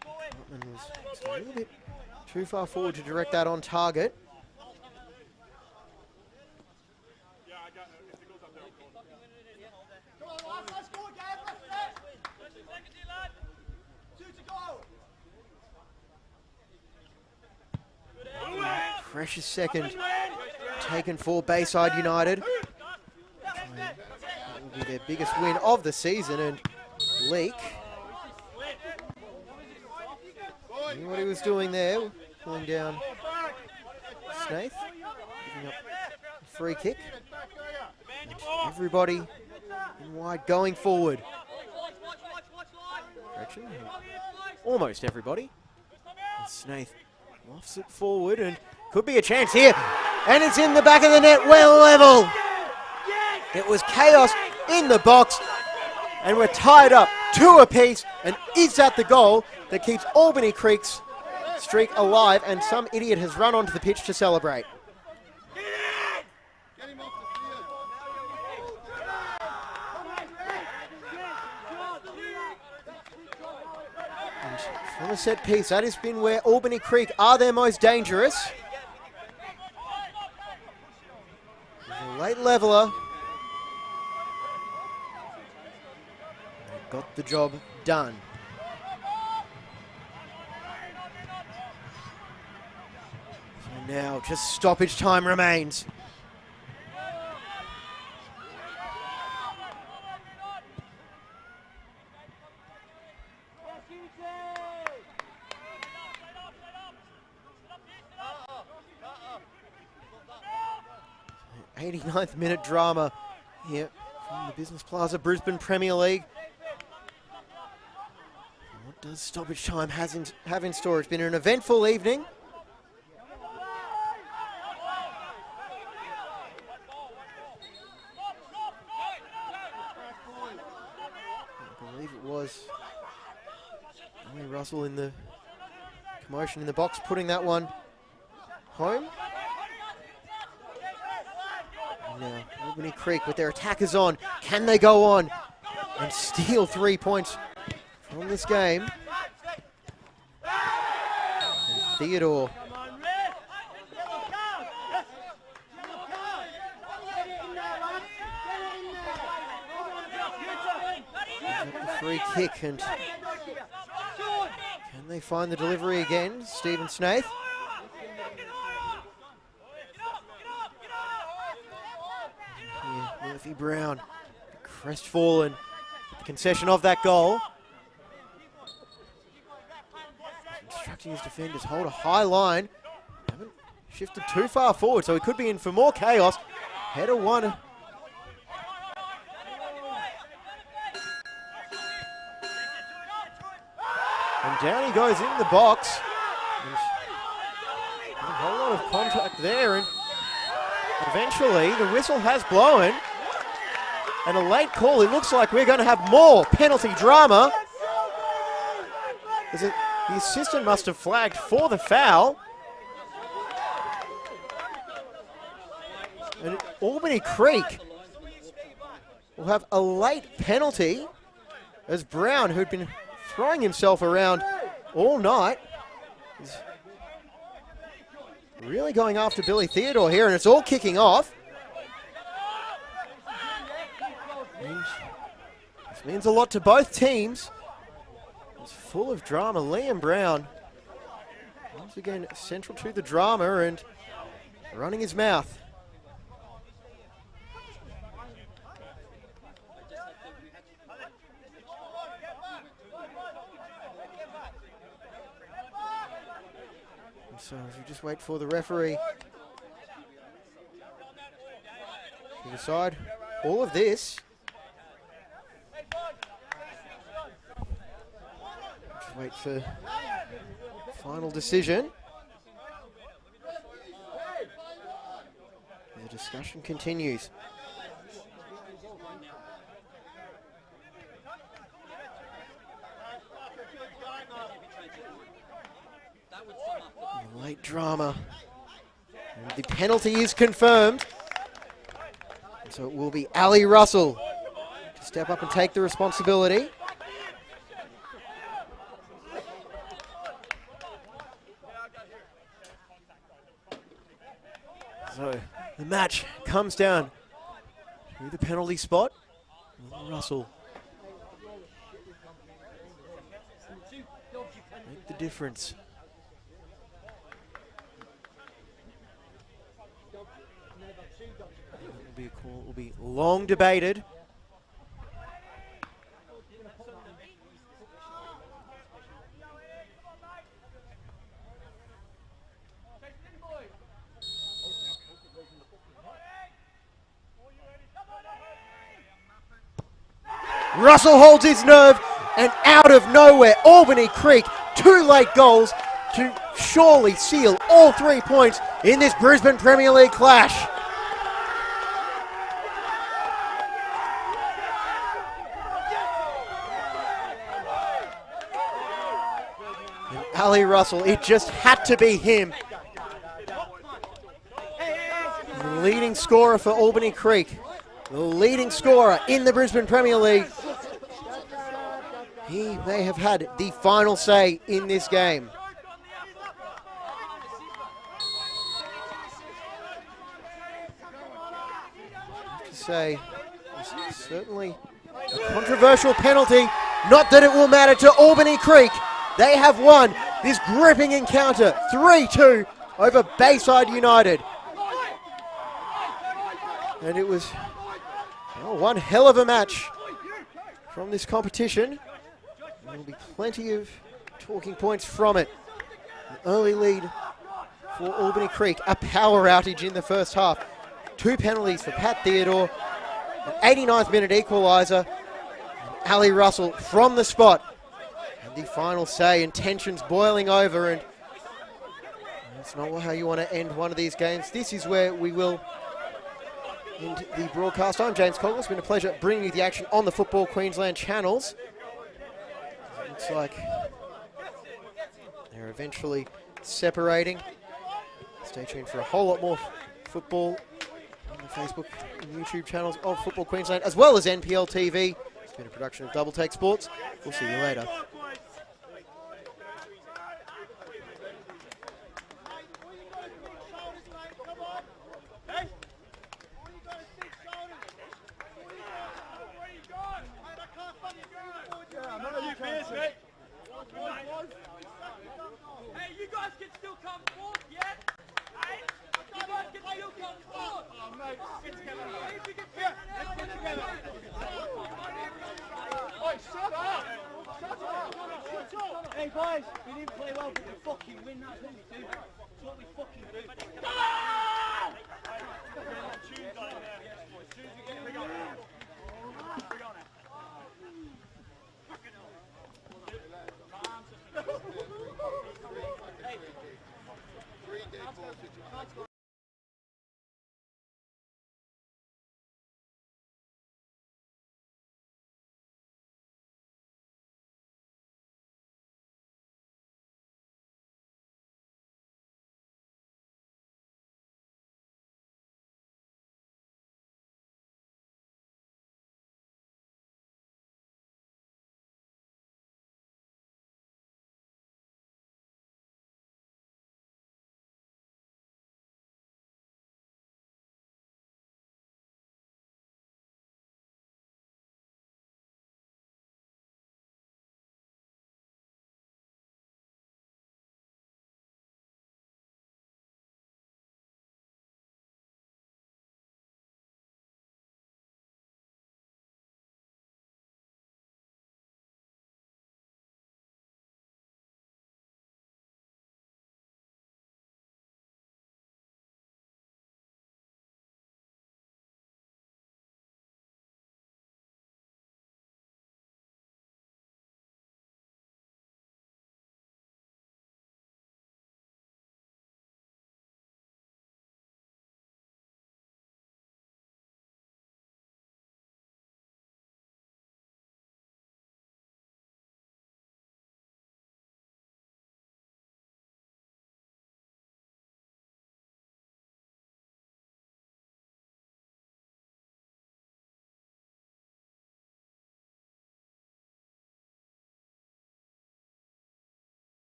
Cartman was a little bit too far forward to direct that on target. Precious second taken for Bayside United. That will be their biggest win of the season, and Leak knew what he was doing there, pulling down Snaith, giving up a free kick. And everybody in wide going forward. Correction, almost everybody. And Snaith lofts it forward, and could be a chance here, and it's in the back of the net, well level. It was chaos in the box, and we're tied up 2 apiece, and is that the goal that keeps Albany Creek's streak alive, and some idiot has run onto the pitch to celebrate. And from a set piece, that has been where Albany Creek are their most dangerous. A late leveler. They got the job done. So now just stoppage time remains. '89th minute drama here from the Business Plaza Brisbane Premier League. What does stoppage time have in store? It's been an eventful evening. I believe it was Russell in the commotion in the box, putting that one home. Now, Albany Creek with their attackers on. Can they go on and steal 3 points from this game? And Theodore. The free kick, and can they find the delivery again? Stephen Snaith. Murphy Brown, crestfallen, concession of that goal. Instructing his defenders, hold a high line. Haven't shifted too far forward, so he could be in for more chaos. Header one. And down he goes in the box. And a whole lot of contact there, and eventually the whistle has blown. And a late call. It looks like we're going to have more penalty drama. The assistant must have flagged for the foul. And Albany Creek will have a late penalty as Brown, who'd been throwing himself around all night, is really going after Billy Theodore here, and it's all kicking off. This means a lot to both teams. It's full of drama. Liam Brown, once again, central to the drama and running his mouth. And so if you just wait for the referee to decide all of this. Wait for final decision. The discussion continues. Late drama. And the penalty is confirmed. And so it will be Ali Russell to step up and take the responsibility. So the match comes down to the penalty spot. Russell make the difference. It will be a call, will be long debated. Russell holds his nerve, and out of nowhere, Albany Creek, 2 late goals to surely seal all 3 points in this Brisbane Premier League clash. And Ali Russell, it just had to be him. The leading scorer for Albany Creek, the leading scorer in the Brisbane Premier League. He may have had the final say in this game. I have to say, this is certainly a controversial penalty. Not that it will matter to Albany Creek. They have won this gripping encounter 3-2 over Bayside United. And it was one hell of a match from this competition. There will be plenty of talking points from it. An early lead for Albany Creek. A power outage in the first half. 2 penalties for Pat Theodore. An 89th minute equaliser. And Ali Russell from the spot. And the final say, and tensions boiling over, and that's not how you want to end one of these games. This is where we will end the broadcast. I'm James Coughlin. It's been a pleasure bringing you the action on the Football Queensland channels. It looks like they're eventually separating. Stay tuned for a whole lot more football on the Facebook and YouTube channels of Football Queensland, as well as NPL TV. It's been a production of Double Take Sports. We'll see you later. Hey, you guys can still come forward, yeah? Hey, you guys can still come forward. Oh, mate, get together. Yeah, let's get together. Oi, shut up! Shut up! Hey boys, we didn't play well, but we fucking win. That's what we do. That's what we fucking do. Come on!